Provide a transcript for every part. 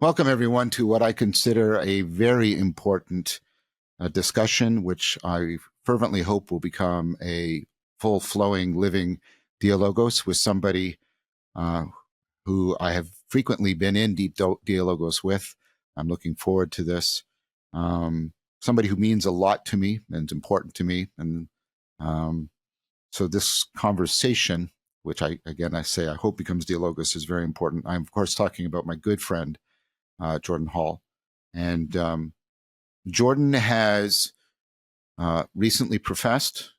Welcome, everyone, to what I consider a very important discussion, which I fervently hope will become a full-flowing, living dialogos with somebody who I have frequently been in deep dialogos with. I'm looking forward to this. Somebody who means a lot to me and is important to me. And so this conversation, which I say I hope becomes dialogos, is very important. I'm, of course, talking about my good friend, Jordan Hall. And Jordan has recently professed,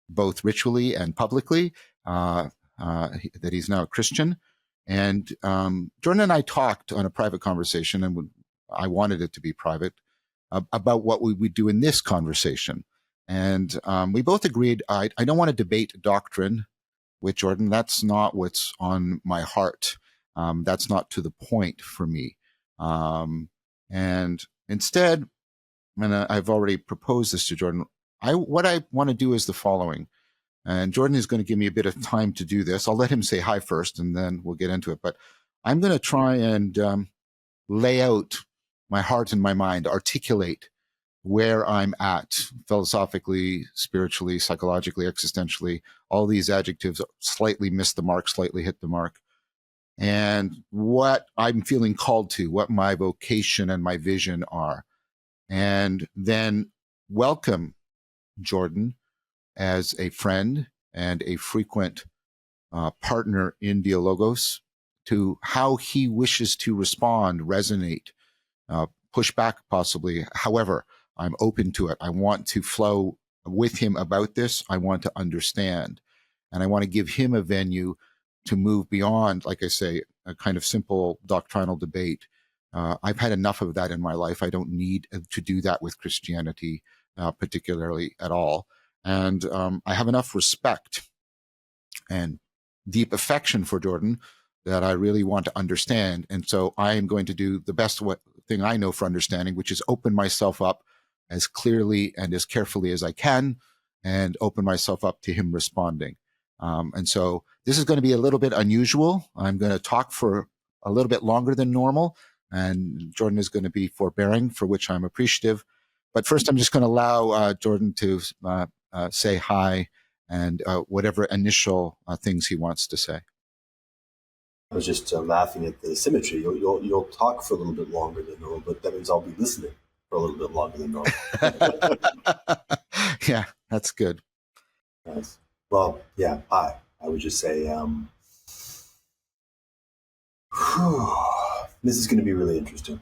both ritually and publicly, that he's now a Christian. And Jordan and I talked on a private conversation, and I wanted it to be private, about what we would do in this conversation. And we both agreed, I don't want to debate doctrine with Jordan. That's not what's on my heart. That's not to the point for me. And instead, and I've already proposed this to Jordan, what I want to do is the following. And Jordan is going to give me a bit of time to do this. I'll let him say hi first, and then we'll get into it. But I'm going to try and lay out my heart and my mind, articulate where I'm at philosophically, spiritually, psychologically, existentially. All these adjectives slightly miss the mark, slightly hit the mark. And what I'm feeling called to, what my vocation and my vision are. And then welcome Jordan as a friend and a frequent partner in Dialogos to how he wishes to respond, resonate, push back possibly. However, I'm open to it. I want to flow with him about this. I want to understand. And I want to give him a venue to move beyond, like I say, a kind of simple doctrinal debate. I've had enough of that in my life. I don't need to do that with Christianity, particularly at all. And I have enough respect and deep affection for Jordan that I really want to understand. And so I am going to do the best thing I know for understanding, which is open myself up as clearly and as carefully as I can and open myself up to him responding. And so this is going to be a little bit unusual. I'm going to talk for a little bit longer than normal, and Jordan is going to be forbearing, for which I'm appreciative. But first, I'm just going to allow Jordan to say hi and whatever initial things he wants to say. I was just laughing at the symmetry. You'll talk for a little bit longer than normal, but that means I'll be listening for a little bit longer than normal. Yeah, that's good. Nice. Well, yeah, hi. I would just say, this is going to be really interesting.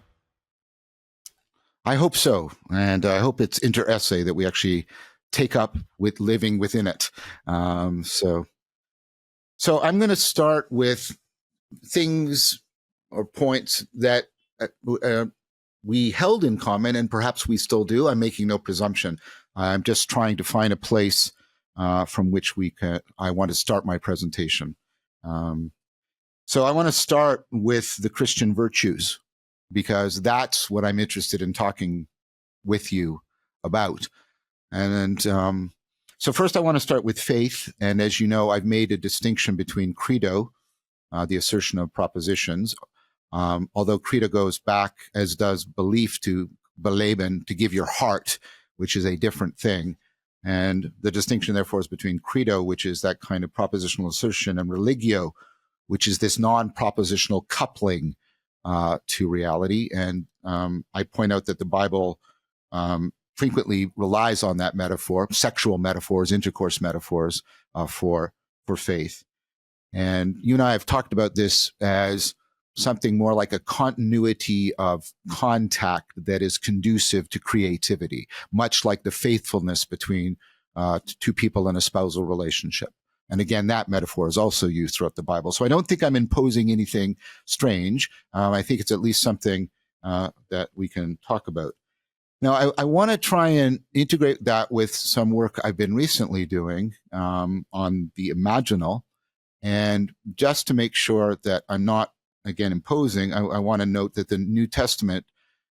I hope so. And I hope it's inter-essay that we actually take up with living within it. So I'm going to start with things or points that we held in common, and perhaps we still do. I'm making no presumption. I'm just trying to find a place from which I want to start my presentation. So I want to start with the Christian virtues, because that's what I'm interested in talking with you about. And so first I want to start with faith. And as you know, I've made a distinction between credo, the assertion of propositions, although credo goes back, as does belief, to beleben, to give your heart, which is a different thing. And the distinction, therefore, is between credo, which is that kind of propositional assertion, and religio, which is this non-propositional coupling to reality. And I point out that the Bible frequently relies on that metaphor, sexual metaphors, intercourse metaphors for faith. And you and I have talked about this as something more like a continuity of contact that is conducive to creativity, much like the faithfulness between two people in a spousal relationship. And again, that metaphor is also used throughout the Bible. So I don't think I'm imposing anything strange. I think it's at least something that we can talk about. Now, I want to try and integrate that with some work I've been recently doing on the imaginal. And just to make sure that I'm not, again, imposing, I want to note that the New Testament,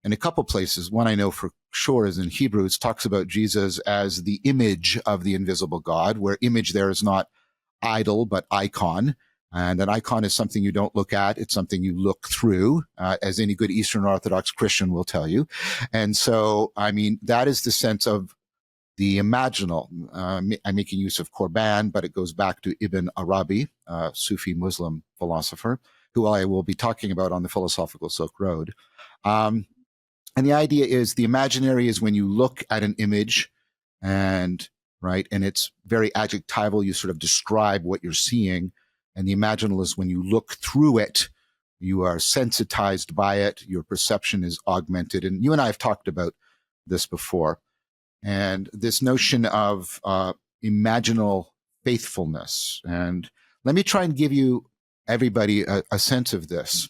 in a couple places, one I know for sure is in Hebrews, talks about Jesus as the image of the invisible God, where image there is not idol, but icon. And an icon is something you don't look at. It's something you look through, as any good Eastern Orthodox Christian will tell you. And so, I mean, that is the sense of the imaginal. I'm making use of Korban, but it goes back to Ibn Arabi, Sufi Muslim philosopher, who I will be talking about on the Philosophical Silk Road. And the idea is the imaginary is when you look at an image and it's very adjectival. You sort of describe what you're seeing. And the imaginal is when you look through it, you are sensitized by it. Your perception is augmented. And you and I have talked about this before. And this notion of imaginal faithfulness. And let me try and give you, everybody, a sense of this.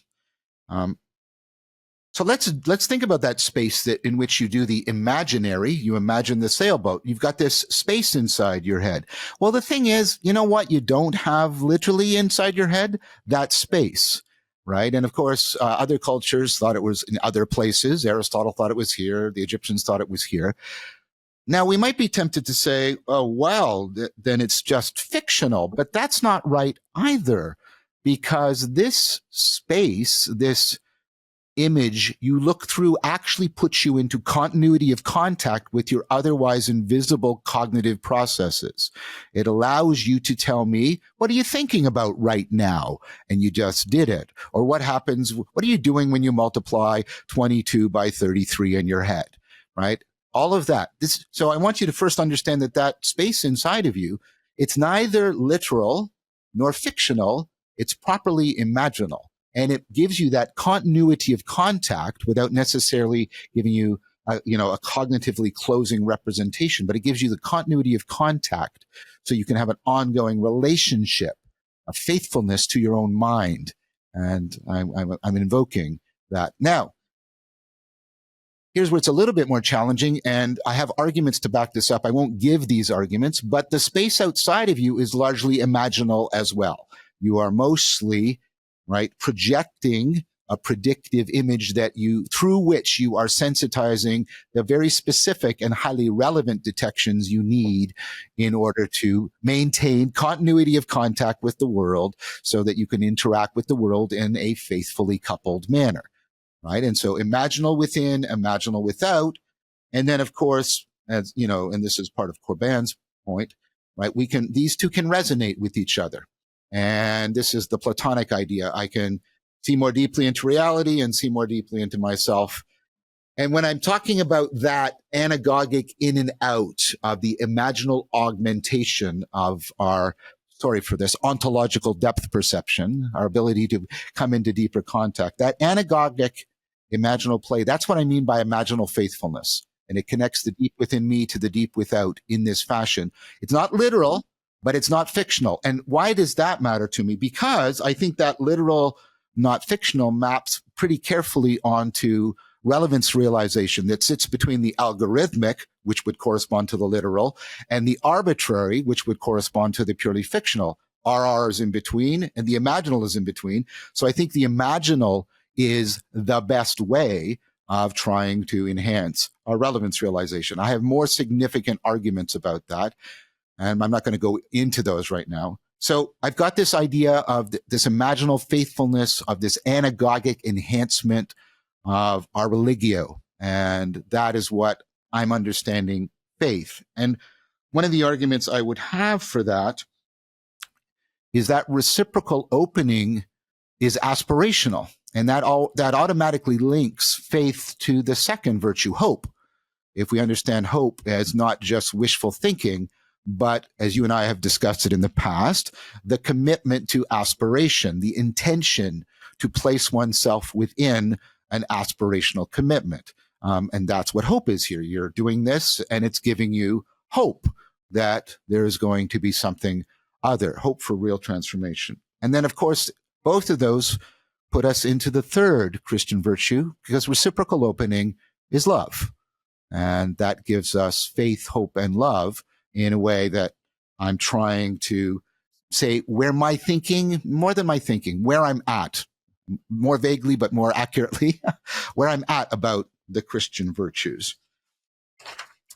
So let's think about that space that in which you do the imaginary. You imagine the sailboat. You've got this space inside your head. Well, the thing is, you know what? You don't have literally inside your head that space, right? And of course, other cultures thought it was in other places. Aristotle thought it was here. The Egyptians thought it was here. Now, we might be tempted to say, oh, well, then it's just fictional, but that's not right either, because this space, this image you look through actually puts you into continuity of contact with your otherwise invisible cognitive processes. It allows you to tell me, what are you thinking about right now? And you just did it. Or what happens, what are you doing when you multiply 22 by 33 in your head, right? All of that. So I want you to first understand that space inside of you, it's neither literal nor fictional. It's properly imaginal. And it gives you that continuity of contact without necessarily giving you, a cognitively closing representation, but it gives you the continuity of contact so you can have an ongoing relationship, a faithfulness to your own mind. And I'm invoking that. Now, here's where it's a little bit more challenging, and I have arguments to back this up. I won't give these arguments, but the space outside of you is largely imaginal as well. You are mostly projecting a predictive image through which you are sensitizing the very specific and highly relevant detections you need in order to maintain continuity of contact with the world so that you can interact with the world in a faithfully coupled manner, right? And so imaginal within, imaginal without. And then, of course, as you know, and this is part of Korban's point, right? These two can resonate with each other. And this is the Platonic idea. I can see more deeply into reality and see more deeply into myself. And when I'm talking about that anagogic in and out of the imaginal augmentation of our, sorry for this, ontological depth perception, our ability to come into deeper contact, that anagogic imaginal play, that's what I mean by imaginal faithfulness. And it connects the deep within me to the deep without in this fashion. It's not literal, but it's not fictional. And why does that matter to me? Because I think that literal, not fictional maps pretty carefully onto relevance realization that sits between the algorithmic, which would correspond to the literal, and the arbitrary, which would correspond to the purely fictional. RR is in between, and the imaginal is in between. So I think the imaginal is the best way of trying to enhance our relevance realization. I have more significant arguments about that, and I'm not going to go into those right now. So I've got this idea of this imaginal faithfulness, of this anagogic enhancement of our religio. And that is what I'm understanding faith. And one of the arguments I would have for that is that reciprocal opening is aspirational. And that automatically links faith to the second virtue, hope. If we understand hope as not just wishful thinking, but as you and I have discussed it in the past, the commitment to aspiration, the intention to place oneself within an aspirational commitment. And that's what hope is here. You're doing this and it's giving you hope that there is going to be something other, hope for real transformation. And then, of course, both of those put us into the third Christian virtue, because reciprocal opening is love. And that gives us faith, hope, and love in a way that I'm trying to say where my thinking, more than my thinking, where I'm at, more vaguely but more accurately, where I'm at about the Christian virtues.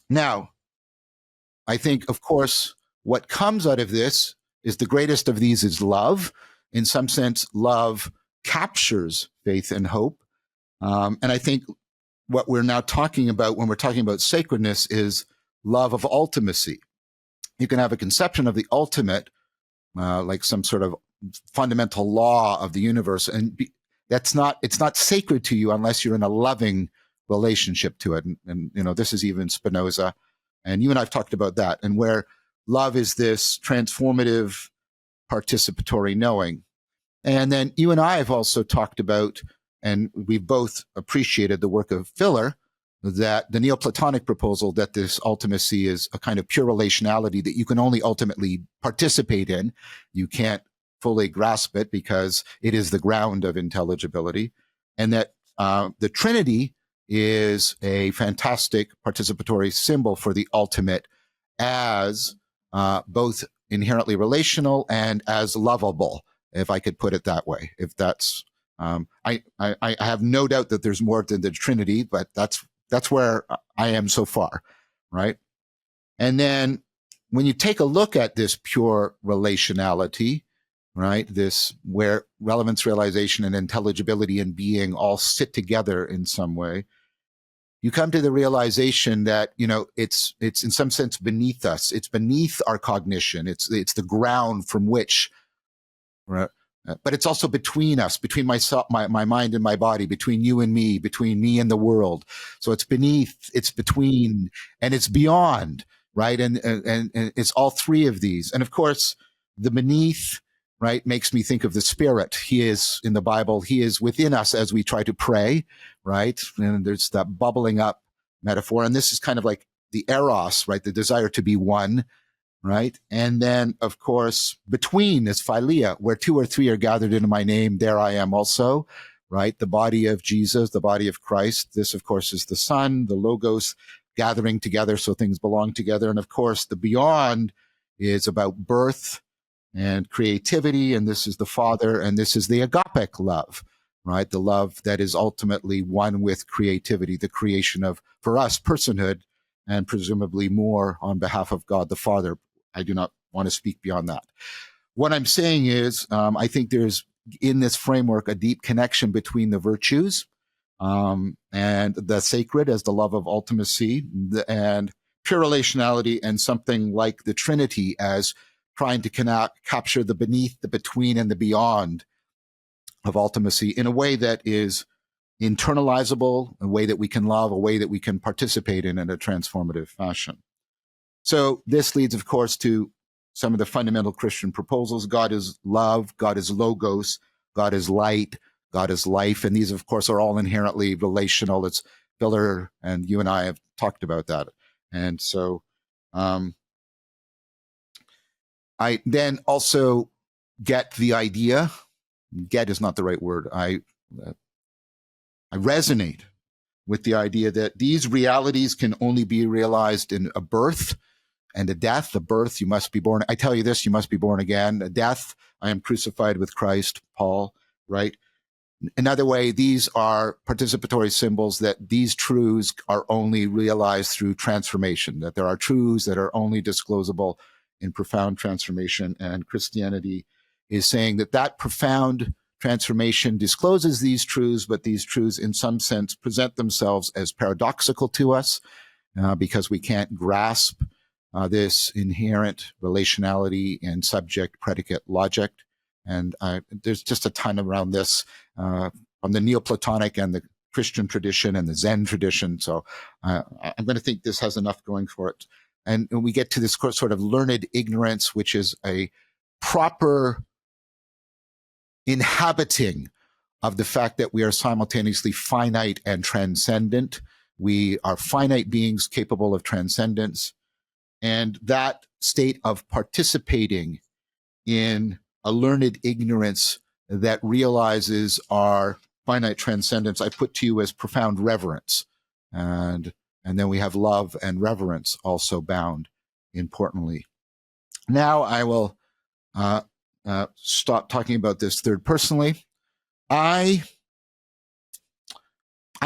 Now, I think, of course, what comes out of this is the greatest of these is love. in some sense, love captures faith and hope. And I think what we're now talking about when we're talking about sacredness is love of ultimacy. You can have a conception of the ultimate, like some sort of fundamental law of the universe, and it's not sacred to you unless you're in a loving relationship to it. And this is even Spinoza, and you and I've talked about that, and where love is this transformative, participatory knowing. And then you and I have also talked about, and we've both appreciated the work of Filler, that the Neoplatonic proposal that this ultimacy is a kind of pure relationality that you can only ultimately participate in. You can't fully grasp it because it is the ground of intelligibility. And that the Trinity is a fantastic participatory symbol for the ultimate as both inherently relational and as lovable, if I could put it that way. If that's, I have no doubt that there's more than the Trinity, but that's where I am so far, right? And then when you take a look at this pure relationality, right, this where relevance, realization, and intelligibility and being all sit together in some way, you come to the realization that, it's in some sense beneath us. It's beneath our cognition. It's the ground from which, right? But it's also between us, between myself, my mind and my body, between you and me, between me and the world. So it's beneath, it's between, and it's beyond, right? And it's all three of these. And of course, the beneath, right, makes me think of the Spirit. He is, in the Bible, he is within us as we try to pray, right? And there's that bubbling up metaphor. And this is kind of like the eros, right? The desire to be one, right? And then, of course, between is philia, where two or three are gathered into my name, there I am also, right? The body of Jesus, the body of Christ. This, of course, is the Son, the Logos gathering together so things belong together. And of course, the beyond is about birth and creativity. And this is the Father, and this is the agapic love, right? The love that is ultimately one with creativity, the creation of, for us, personhood, and presumably more on behalf of God the Father. I do not want to speak beyond that. What I'm saying is, I think there's, in this framework, a deep connection between the virtues and the sacred as the love of ultimacy, and pure relationality, and something like the Trinity as trying to capture the beneath, the between, and the beyond of ultimacy in a way that is internalizable, a way that we can love, a way that we can participate in a transformative fashion. So this leads, of course, to some of the fundamental Christian proposals. God is love, God is logos, God is light, God is life. And these, of course, are all inherently relational. It's Filler and you and I have talked about that. And so I then also get the idea, get is not the right word, I resonate with the idea that these realities can only be realized in a birth and a death. A birth, you must be born. I tell you this, you must be born again. A death, I am crucified with Christ, Paul, right? Another way, these are participatory symbols that these truths are only realized through transformation, that there are truths that are only disclosable in profound transformation. And Christianity is saying that profound transformation discloses these truths, but these truths in some sense present themselves as paradoxical to us because we can't grasp this inherent relationality and subject-predicate logic. And there's just a ton around this from the Neoplatonic and the Christian tradition and the Zen tradition. So I'm going to think this has enough going for it. And we get to this sort of learned ignorance, which is a proper inhabiting of the fact that we are simultaneously finite and transcendent. We are finite beings capable of transcendence. And that state of participating in a learned ignorance that realizes our finite transcendence, I put to you as profound reverence. And then we have love and reverence also bound, importantly. Now I will stop talking about this third personally. I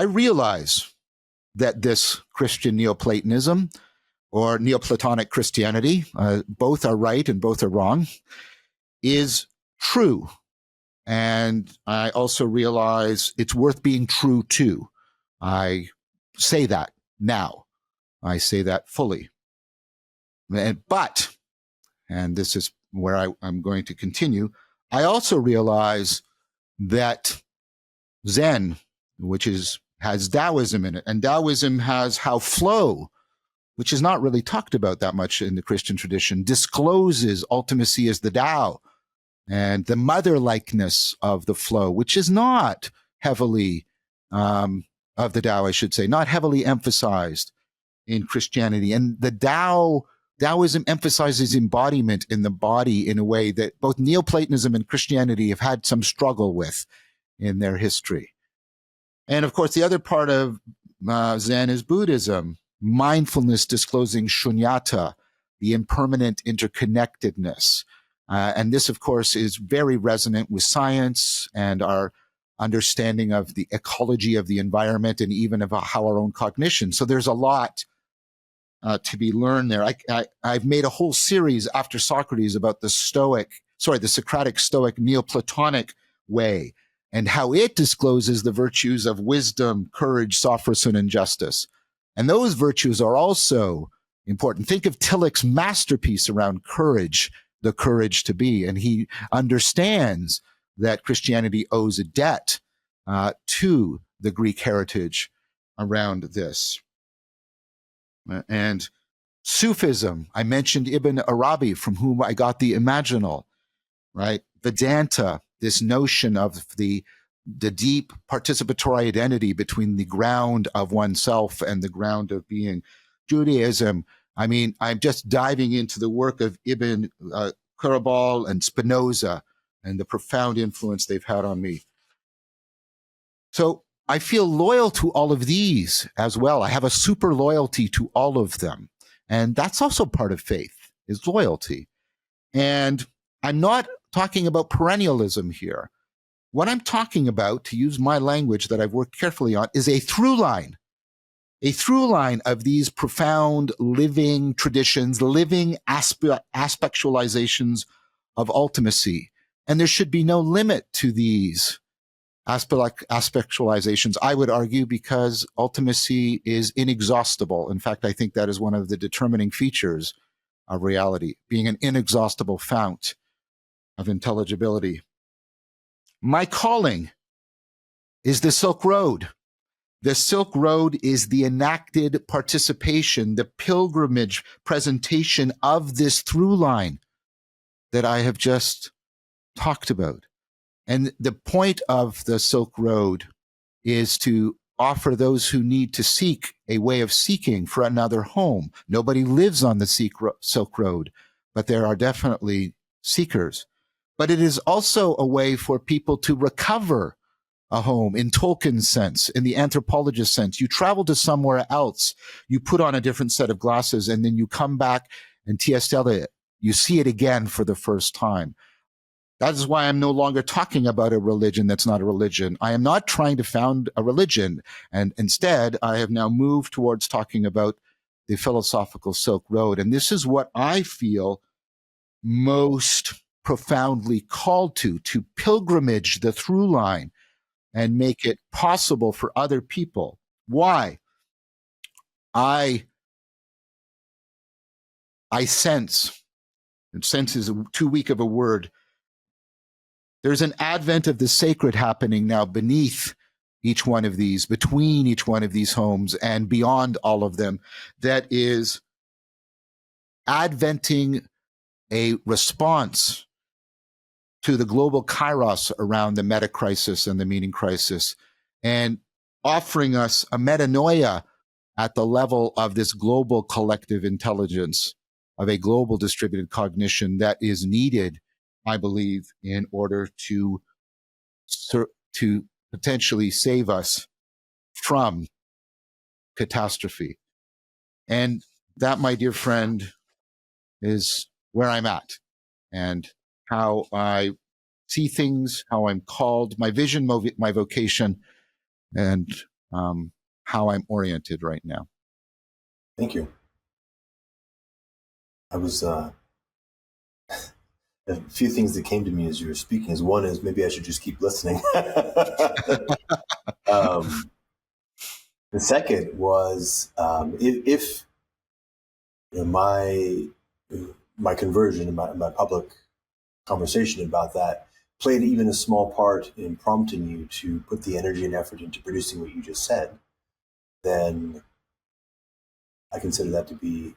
realize that this Christian Neoplatonism or Neoplatonic Christianity, both are right and both are wrong, is true. And I also realize it's worth being true to. I say that now. I say that fully. But, and this is where I'm going to continue, I also realize that Zen, which has Taoism in it, and Taoism has how flow, which is not really talked about that much in the Christian tradition, discloses ultimacy as the Tao and the mother-likeness of the flow, which is not heavily, of the Tao, I should say, not heavily emphasized in Christianity. And the Taoism emphasizes embodiment in the body in a way that both Neoplatonism and Christianity have had some struggle with in their history. And of course, the other part of Zen is Buddhism, mindfulness disclosing shunyata, the impermanent interconnectedness. And this, of course, is very resonant with science and our understanding of the ecology of the environment and even of how our own cognition. So there's a lot to be learned there. I've made a whole series after Socrates about the Socratic Stoic Neoplatonic way and how it discloses the virtues of wisdom, courage, sophros, and justice. And those virtues are also important. Think of Tillich's masterpiece around courage, the courage to be. And he understands that Christianity owes a debt to the Greek heritage around this. And Sufism, I mentioned Ibn Arabi, from whom I got the imaginal, right? Vedanta, this notion of the deep participatory identity between the ground of oneself and the ground of being. Judaism, I mean, I'm just diving into the work of Ibn Qurabal and Spinoza and the profound influence they've had on me. So I feel loyal to all of these as well. I have a super loyalty to all of them. And that's also part of faith, is loyalty. And I'm not talking about perennialism here. What I'm talking about, to use my language that I've worked carefully on, is a through line of these profound living traditions, living aspectualizations of ultimacy. And there should be no limit to these aspectualizations, I would argue, because ultimacy is inexhaustible. In fact, I think that is one of the determining features of reality, being an inexhaustible fount of intelligibility. My calling is the Silk Road. The Silk Road is the enacted participation, the pilgrimage presentation of this through line that I have just talked about. And the point of the Silk Road is to offer those who need to seek a way of seeking for another home. Nobody lives on the Silk Road, but there are definitely seekers. But it is also a way for people to recover a home in Tolkien's sense, in the anthropologist sense. You travel to somewhere else, you put on a different set of glasses, and then you come back, and T.S. Eliot, you see it again for the first time. That is why I'm no longer talking about a religion that's not a religion. I am not trying to found a religion. And instead, I have now moved towards talking about the philosophical Silk Road. And this is what I feel most profoundly called to pilgrimage the through line and make it possible for other people. Why? I sense, and sense is too weak of a word, there's an advent of the sacred happening now beneath each one of these, between each one of these homes and beyond all of them, that is adventing a response to the global kairos around the meta crisis and the meaning crisis, and offering us a metanoia at the level of this global collective intelligence, of a global distributed cognition that is needed, I believe, in order to potentially save us from catastrophe. And that, my dear friend, is where I'm at and how I see things, how I'm called, my vision, my vocation, and how I'm oriented right now. Thank you. I was a few things that came to me as you were speaking is one is maybe I should just keep listening. um, the second was if you know, my conversion and my public conversation about that played even a small part in prompting you to put the energy and effort into producing what you just said, then I consider that to be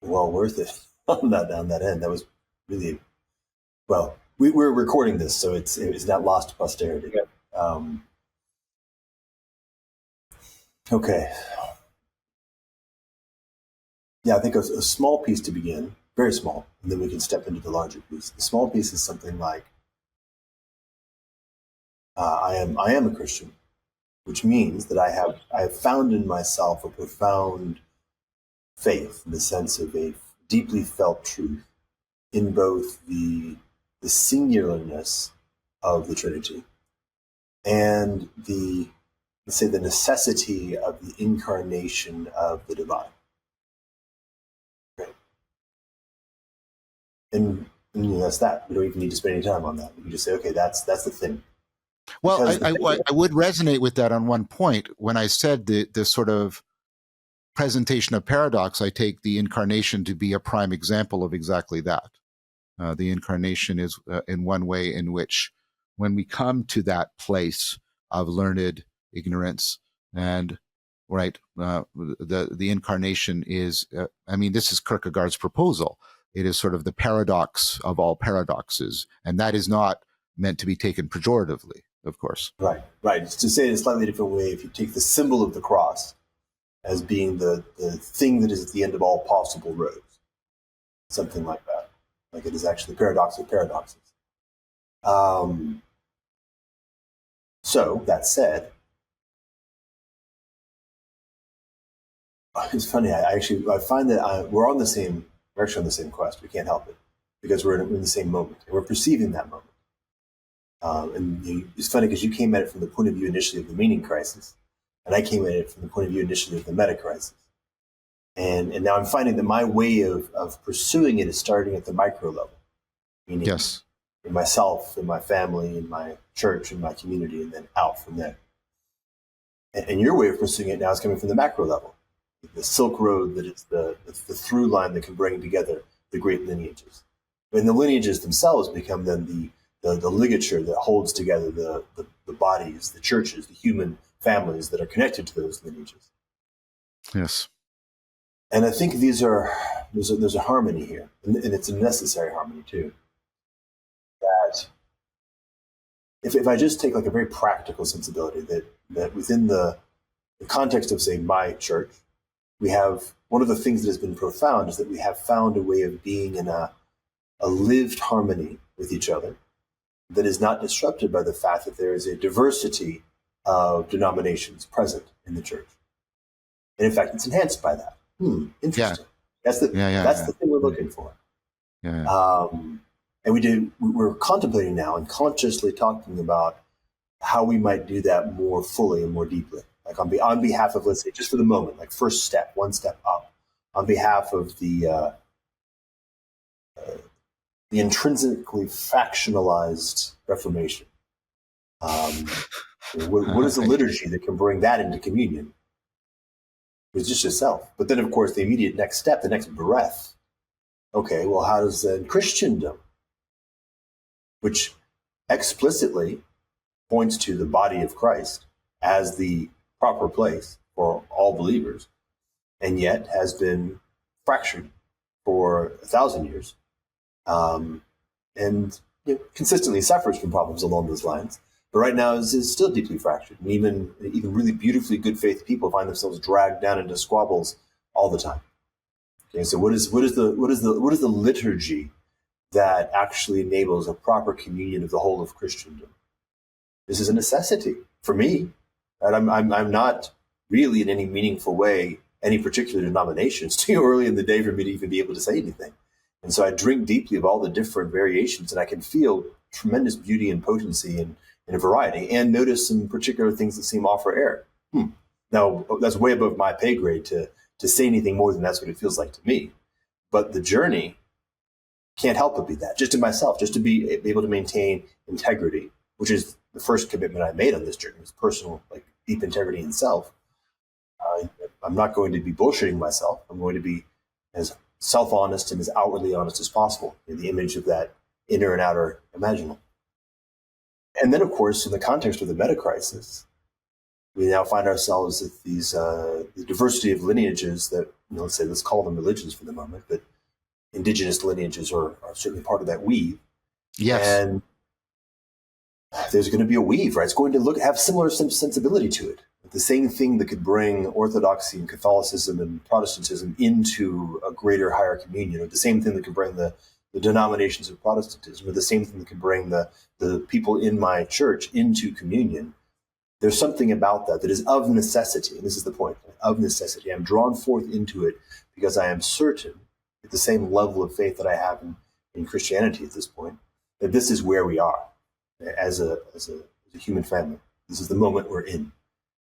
well worth it on that end. That was really, well, we're recording this, so it's not lost to posterity. Okay. Yeah, I think a small piece to begin, very small, and then we can step into the larger piece. The small piece is something like, I am a Christian, which means that I have found in myself a profound faith in the sense of a deeply felt truth in both the singularness of the Trinity and the, let's say, the necessity of the incarnation of the divine. And you know, that's that. We don't even need to spend any time on that. We can just say, okay, that's the thing. Well, I would resonate with that on one point. When I said the sort of presentation of paradox, I take the incarnation to be a prime example of exactly that. The incarnation is in one way in which, when we come to that place of learned ignorance, and the incarnation is, I mean, this is Kierkegaard's proposal. It is sort of the paradox of all paradoxes, and that is not meant to be taken pejoratively, of course. Right. To say it in a slightly different way, if you take the symbol of the cross as being the thing that is at the end of all possible roads, something like that. Like it is actually the paradox of paradoxes. So that said, it's funny. I find that we're actually on the same quest. We can't help it because we're in the same moment and we're perceiving that moment. It's funny because you came at it from the point of view initially of the meaning crisis, and I came at it from the point of view initially of the meta crisis. And now I'm finding that my way of pursuing it is starting at the micro level, meaning yes, in myself, in my family, in my church, in my community, and then out from there. And your way of pursuing it now is coming from the macro level, the Silk Road that is the through line that can bring together the great lineages. And the lineages themselves become then the ligature that holds together the bodies, the churches, the human families that are connected to those lineages. Yes. And I think there's a harmony here, and it's a necessary harmony too. That if I just take like a very practical sensibility that within the context of, say, my church, we have one of the things that has been profound is that we have found a way of being in a lived harmony with each other that is not disrupted by the fact that there is a diversity of denominations present in the church. And in fact, it's enhanced by that. Interesting. Yeah. That's the thing we're looking for. Yeah. And we're contemplating now and consciously talking about how we might do that more fully and more deeply. Like on behalf of, let's say, just for the moment, like first step, one step up, on behalf of the intrinsically factionalized Reformation. What is a liturgy that can bring that into communion? It's just yourself. But then, of course, the immediate next step, the next breath. Okay, well, how does then Christendom, which explicitly points to the body of Christ as the proper place for all believers, and yet has been fractured for 1,000 years, and consistently suffers from problems along those lines. But right now is still deeply fractured, and even really beautifully good faith people find themselves dragged down into squabbles all the time. Okay, so what is the liturgy that actually enables a proper communion of the whole of Christendom? This is a necessity for me. Right? I'm not really in any meaningful way any particular denomination. It's too early in the day for me to even be able to say anything. And so I drink deeply of all the different variations, and I can feel tremendous beauty and potency in a variety, and notice some particular things that seem off for error. Now, that's way above my pay grade to say anything more than that's what it feels like to me. But the journey can't help but be that, just in myself, just to be able to maintain integrity, which is the first commitment I made on this journey, was personal, like deep integrity in self. I'm not going to be bullshitting myself. I'm going to be as self-honest and as outwardly honest as possible in the image of that inner and outer imaginal. And then, of course, in the context of the meta crisis, we now find ourselves at these the diversity of lineages that, let's call them religions for the moment, but indigenous lineages are certainly part of that weave. Yes. And there's going to be a weave, right? It's going to have similar sensibility to it. The same thing that could bring Orthodoxy and Catholicism and Protestantism into a greater, higher communion, or the same thing that could bring the denominations of Protestantism, or the same thing that could bring the people in my church into communion. There's something about that is of necessity, and this is the point, of necessity. I'm drawn forth into it because I am certain, at the same level of faith that I have in Christianity at this point, that this is where we are as a human family. This is the moment we're in.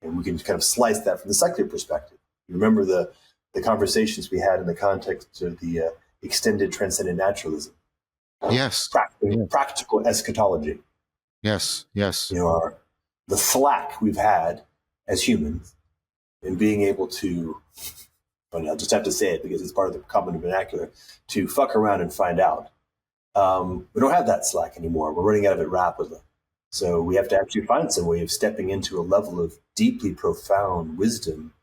And we can kind of slice that from the secular perspective. You remember the conversations we had in the context of the extended transcendent naturalism. Yes. Practical eschatology. Yes. The slack we've had as humans in being able to, I'll just have to say it because it's part of the common vernacular, to fuck around and find out. We don't have that slack anymore. We're running out of it rapidly. So we have to actually find some way of stepping into a level of deeply profound wisdom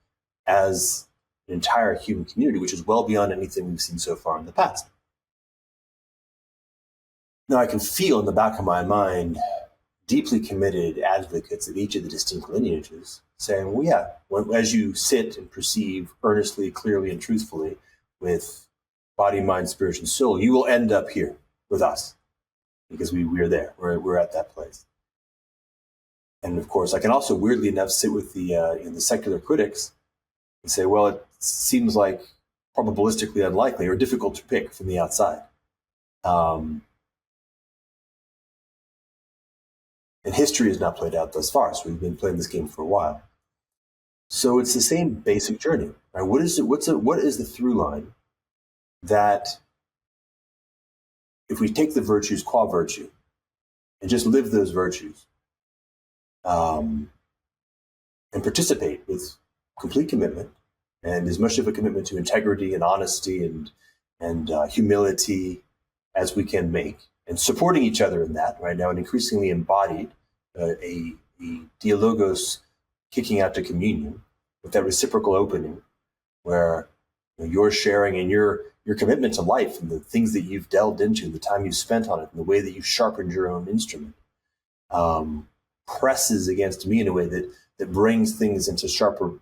as an entire human community, which is well beyond anything we've seen so far in the past. Now, I can feel in the back of my mind deeply committed advocates of each of the distinct lineages saying, well, yeah, as you sit and perceive earnestly, clearly, and truthfully with body, mind, spirit, and soul, you will end up here with us because we're there. We're at that place. And of course, I can also weirdly enough sit with the secular critics and say, well, it seems like probabilistically unlikely or difficult to pick from the outside. And history has not played out thus far, so we've been playing this game for a while. So it's the same basic journey. Right? What is the through line that, if we take the virtues qua virtue and just live those virtues, and participate with complete commitment and as much of a commitment to integrity and honesty and humility as we can make, and supporting each other in that right now, and increasingly embodied a dialogos kicking out to communion with that reciprocal opening where you're sharing and your commitment to life and the things that you've delved into, the time you've spent on it, and the way that you've sharpened your own instrument, presses against me in a way that brings things into sharper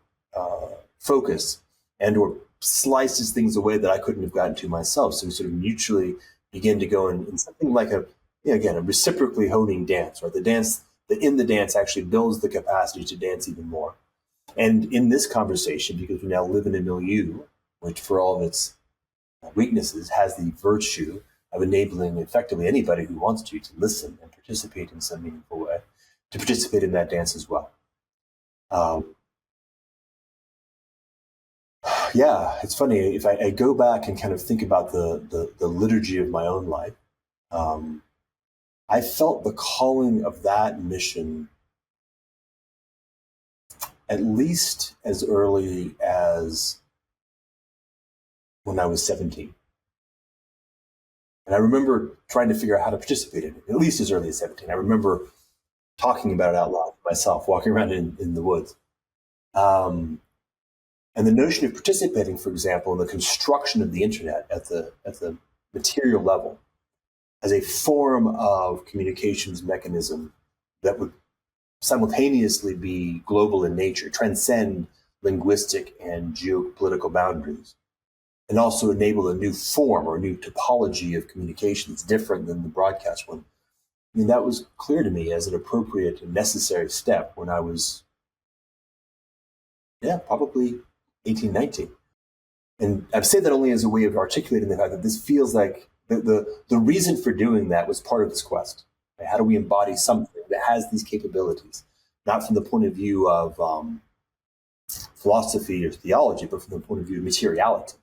focus and or slices things away that I couldn't have gotten to myself. So we sort of mutually begin to go in something like a reciprocally honing dance, right? The dance that in the dance actually builds the capacity to dance even more. And in this conversation, because we now live in a milieu, which for all of its weaknesses has the virtue of enabling effectively anybody who wants to listen and participate in some meaningful way, to participate in that dance as well. It's funny. If I go back and kind of think about the liturgy of my own life, I felt the calling of that mission at least as early as when I was 17. And I remember trying to figure out how to participate in it, at least as early as 17. I remember talking about it out loud myself, walking around in the woods. And the notion of participating, for example, in the construction of the internet at the material level as a form of communications mechanism that would simultaneously be global in nature, transcend linguistic and geopolitical boundaries, and also enable a new form or a new topology of communication that's different than the broadcast one. I mean, that was clear to me as an appropriate and necessary step when I was, probably 18, 19. And I've said that only as a way of articulating the fact that this feels like the reason for doing that was part of this quest. Right? How do we embody something that has these capabilities, not from the point of view of philosophy or theology, but from the point of view of materiality?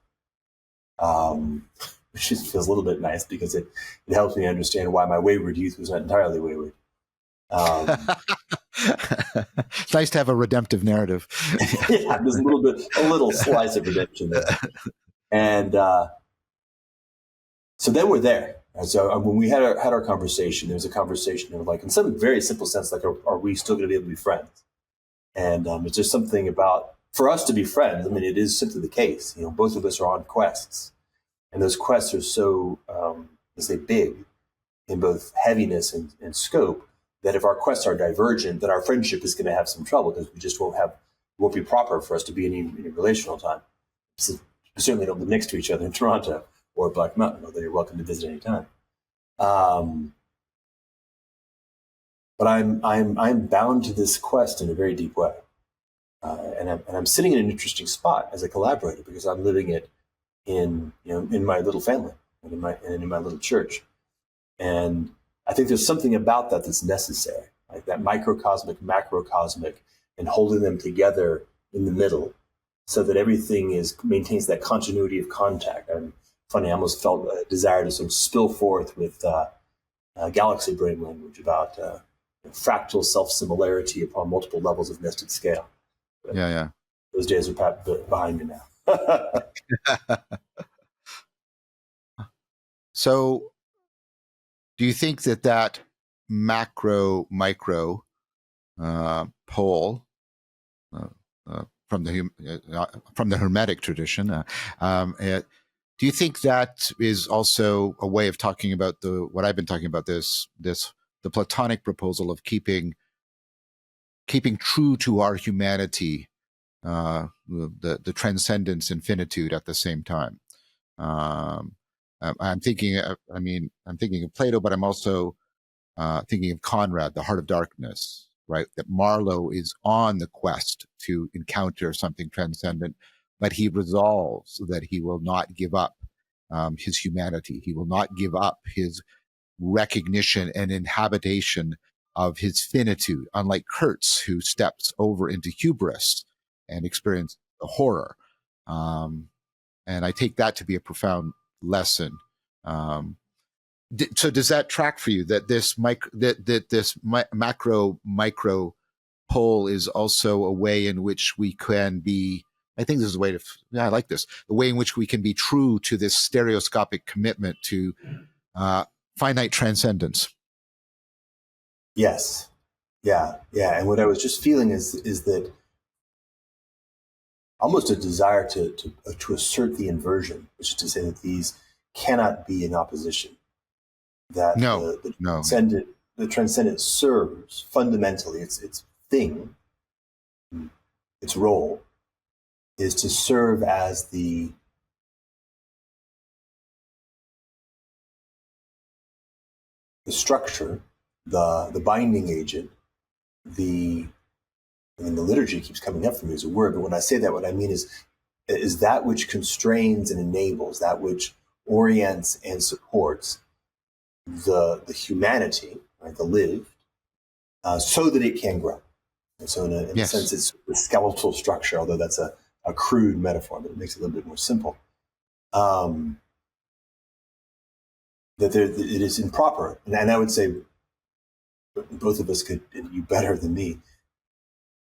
which just feels a little bit nice because it helps me understand why my wayward youth was not entirely wayward. It's nice to have a redemptive narrative. Yeah, there's a little slice of redemption there. And so then we're there. And so when we had our conversation, there was a conversation of like, in some very simple sense, like, are we still going to be able to be friends? And it's just something about, for us to be friends, I mean, it is simply the case. You know, both of us are on quests. And those quests are so, let's say, big in both heaviness and scope, that if our quests are divergent, then our friendship is going to have some trouble because we just won't be proper for us to be in any relational time. So we certainly don't live next to each other in Toronto or Black Mountain, although you're welcome to visit anytime. But I'm bound to this quest in a very deep way, and I'm sitting in an interesting spot as a collaborator because I'm living it in my little family and in my little church, and I think there's something about that that's necessary, like that microcosmic, macrocosmic, and holding them together in the middle, so that everything maintains that continuity of contact. And funny, I almost felt a desire to sort of spill forth with galaxy brain language about fractal self-similarity upon multiple levels of nested scale. But yeah. Those days are behind me now. So do you think that macro micro pole from the Hermetic tradition, do you think that is also a way of talking about what I've been talking about, the Platonic proposal of keeping true to our humanity, the transcendence and finitude at the same time? I'm thinking of Plato, but I'm also thinking of Conrad, the Heart of Darkness, right? That Marlowe is on the quest to encounter something transcendent, but he resolves that he will not give up his humanity. He will not give up his recognition and inhabitation of his finitude, unlike Kurtz, who steps over into hubris and experiences the horror. And I take that to be a profound lesson. So does that track for you, that this macro micro pole is also a way in which we can be, I think this is a way I like this, the way in which we can be true to this stereoscopic commitment to finite transcendence? Yes. Yeah. And what I was just feeling is that almost a desire to assert the inversion, which is to say that these cannot be in opposition. That the transcendent serves fundamentally its thing, its role is to serve as the structure, the binding agent, the liturgy keeps coming up for me as a word, but when I say that, what I mean is that which constrains and enables, that which orients and supports the humanity, right, the lived, so that it can grow. And so in a sense, it's the skeletal structure, although that's a crude metaphor, but it makes it a little bit more simple. That it is improper. And I would say both of us could, and you better than me,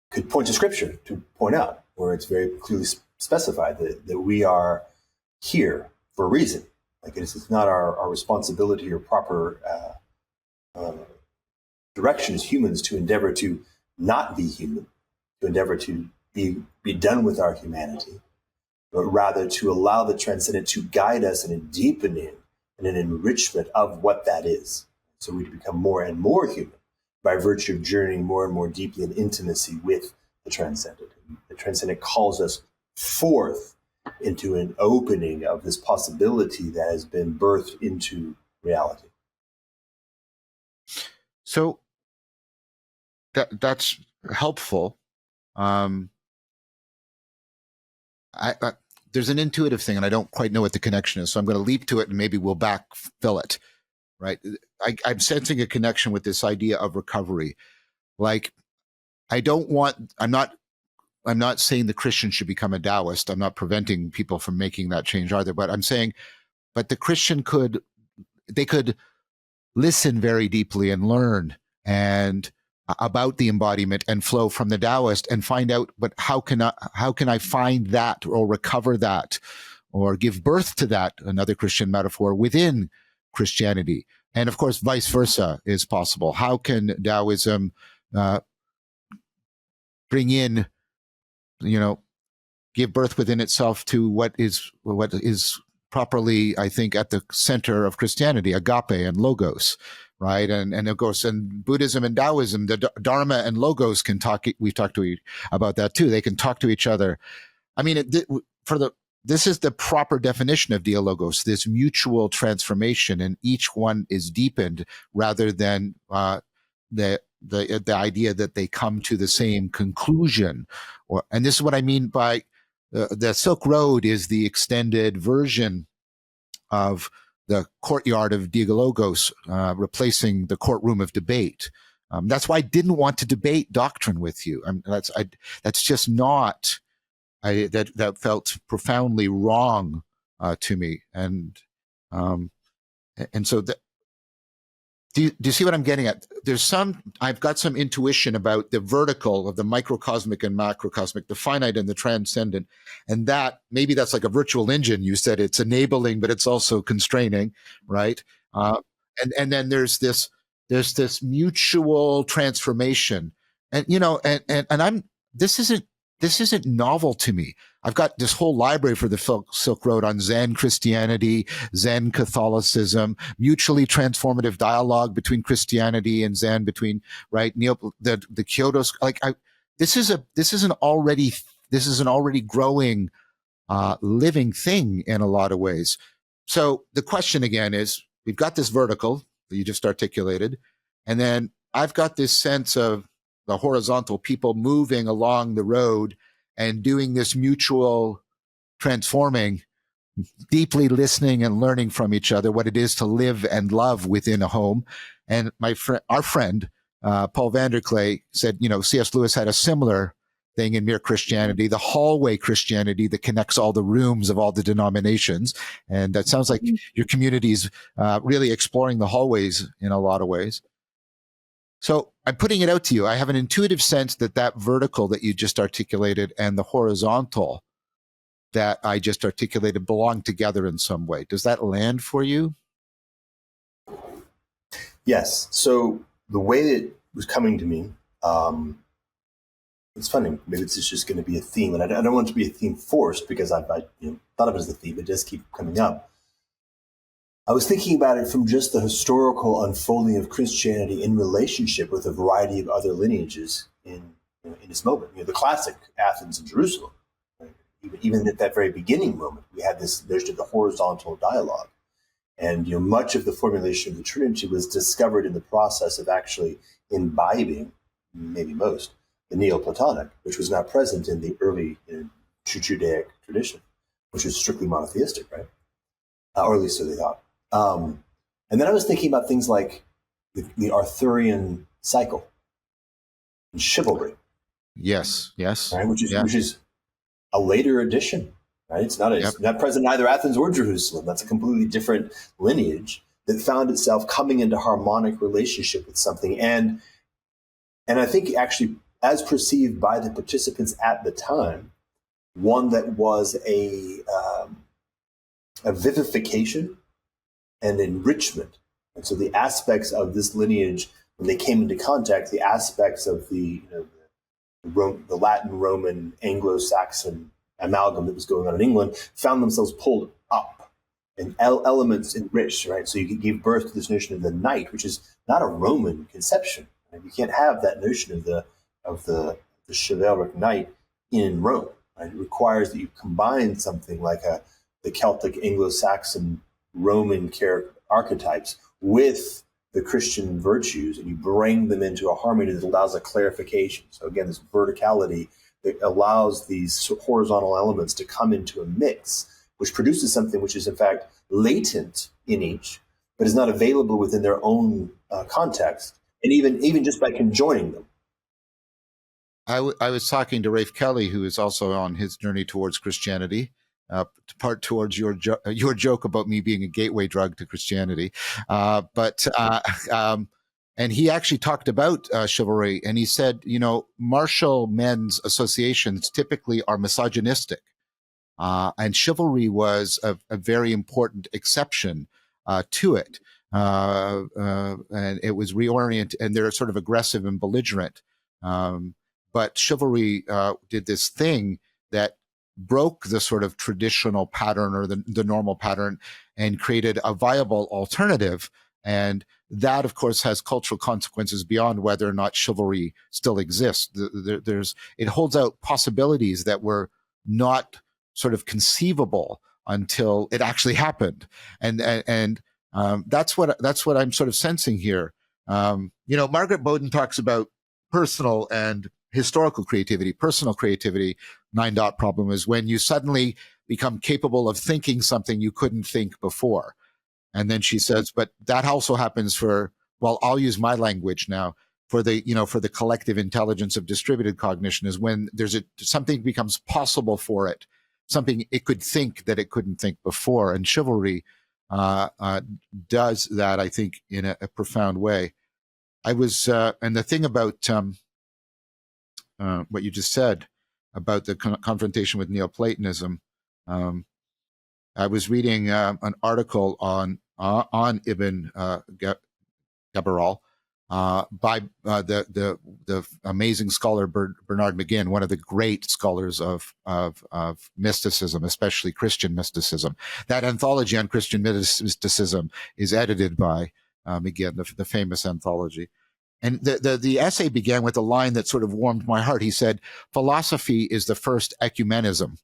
could point to scripture to point out where it's very clearly specified that we are here for a reason. Like it's not our responsibility or proper direction as humans to endeavor to not be human, to endeavor to be done with our humanity, but rather to allow the transcendent to guide us in a deepening and an enrichment of what that is. So we become more and more human by virtue of journeying more and more deeply in intimacy with the transcendent. The transcendent calls us forth into an opening of this possibility that has been birthed into reality. So that's helpful. There's an intuitive thing, and I don't quite know what the connection is, so I'm going to leap to it, and maybe we'll backfill it. Right? I'm sensing a connection with this idea of recovery. Like, I'm not saying the Christian should become a Taoist. I'm not preventing people from making that change either, but I'm saying but the Christian could listen very deeply and learn and about the embodiment and flow from the Taoist and find out, but how can I find that or recover that or give birth to that, another Christian metaphor, within Christianity? And of course, vice versa is possible. How can Taoism bring in, give birth within itself to what is properly, I think, at the center of Christianity, agape and logos, right? And of course, in Buddhism and Taoism, the Dharma and logos can talk. We've talked about that too. They can talk to each other. I mean, this is the proper definition of dialogos, this mutual transformation, and each one is deepened rather than the idea that they come to the same conclusion. And this is what I mean by the Silk Road is the extended version of the courtyard of dialogos, replacing the courtroom of debate. That's why I didn't want to debate doctrine with you. That's just not. That felt profoundly wrong to me, and so do you see what I'm getting at? I've got some intuition about the vertical of the microcosmic and macrocosmic, the finite and the transcendent, and that maybe that's like a virtual engine. You said it's enabling, but it's also constraining, right? And then there's this mutual transformation, and this isn't novel to me. I've got this whole library for the Silk Road on Zen Christianity, Zen Catholicism, mutually transformative dialogue between Christianity and Zen, between the Kyoto. This is an already growing, living thing in a lot of ways. So the question again is, we've got this vertical that you just articulated, and then I've got this sense of the horizontal, people moving along the road and doing this mutual transforming, deeply listening and learning from each other what it is to live and love within a home. And our friend, Paul Vanderklay, said, C.S. Lewis had a similar thing in Mere Christianity, the hallway Christianity that connects all the rooms of all the denominations. And that sounds like your community's really exploring the hallways in a lot of ways. So I'm putting it out to you. I have an intuitive sense that vertical that you just articulated and the horizontal that I just articulated belong together in some way. Does that land for you? Yes. So the way it was coming to me, it's funny. Maybe it's just going to be a theme, and I don't want it to be a theme forced because I thought of it as a theme. It does keep coming up. I was thinking about it from just the historical unfolding of Christianity in relationship with a variety of other lineages in its moment. The classic Athens and Jerusalem. Right? Even at that very beginning moment, we had this notion of the horizontal dialogue. And much of the formulation of the Trinity was discovered in the process of actually imbibing, maybe most, the Neoplatonic, which was not present in the early Judaic tradition, which was strictly monotheistic, right? Or at least so they thought. And then I was thinking about things like the Arthurian cycle and chivalry. Yes. Right? Which is a later addition. Right? It's not present in either Athens or Jerusalem. That's a completely different lineage that found itself coming into harmonic relationship with something. And I think actually, as perceived by the participants at the time, one that was a vivification and enrichment. And so the aspects of this lineage, when they came into contact, the aspects of the Latin, Roman, Anglo-Saxon amalgam that was going on in England found themselves pulled up and elements enriched, right? So you give birth to this notion of the knight, which is not a Roman conception. Right? You can't have that notion of the chivalric knight in Rome. Right? It requires that you combine something like the Celtic, Anglo-Saxon, Roman archetypes with the Christian virtues, and you bring them into a harmony that allows a clarification. So again, this verticality that allows these horizontal elements to come into a mix, which produces something which is in fact latent in each, but is not available within their own context, and even just by conjoining them. I was talking to Rafe Kelly, who is also on his journey towards Christianity, part towards your joke about me being a gateway drug to Christianity. And he actually talked about chivalry, and he said, martial men's associations typically are misogynistic. And chivalry was a very important exception to it. And it was reoriented, and they're sort of aggressive and belligerent. But chivalry did this thing that broke the sort of traditional pattern or the normal pattern and created a viable alternative. And that, of course, has cultural consequences beyond whether or not chivalry still exists. It holds out possibilities that were not sort of conceivable until it actually happened. And that's what I'm sort of sensing here. Margaret Bowden talks about personal and historical creativity. Personal creativity, 9-dot problem, is when you suddenly become capable of thinking something you couldn't think before. And then she says, but that also happens I'll use my language now, for the collective intelligence of distributed cognition, is when something becomes possible for it, something it could think that it couldn't think before. And chivalry does that, I think, in a profound way. And the thing about what you just said about the confrontation with Neoplatonism, I was reading an article on Ibn Gabirol by the amazing scholar Bernard McGinn, one of the great scholars of mysticism, especially Christian mysticism. That anthology on Christian mysticism is edited by McGinn, the famous anthology. And the essay began with a line that sort of warmed my heart. He said, "Philosophy is the first ecumenism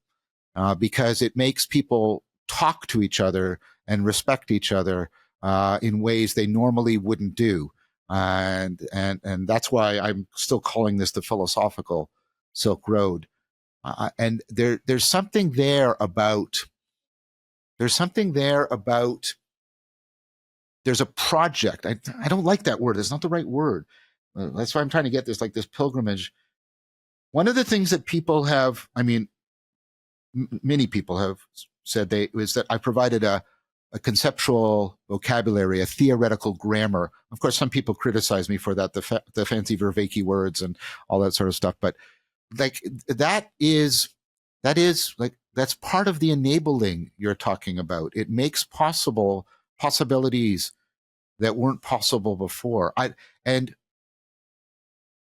because it makes people talk to each other and respect each other in ways they normally wouldn't do." And that's why I'm still calling this the philosophical Silk Road. And there's something there about there's a project. I don't like that word. It's not the right word. That's why I'm trying to get this, like this pilgrimage. One of the things that people have, many people have said is that I provided a conceptual vocabulary, a theoretical grammar. Of course, some people criticize me for that, the fancy Vervaeke words and all that sort of stuff. But like that's part of the enabling you're talking about. It makes possibilities that weren't possible before. And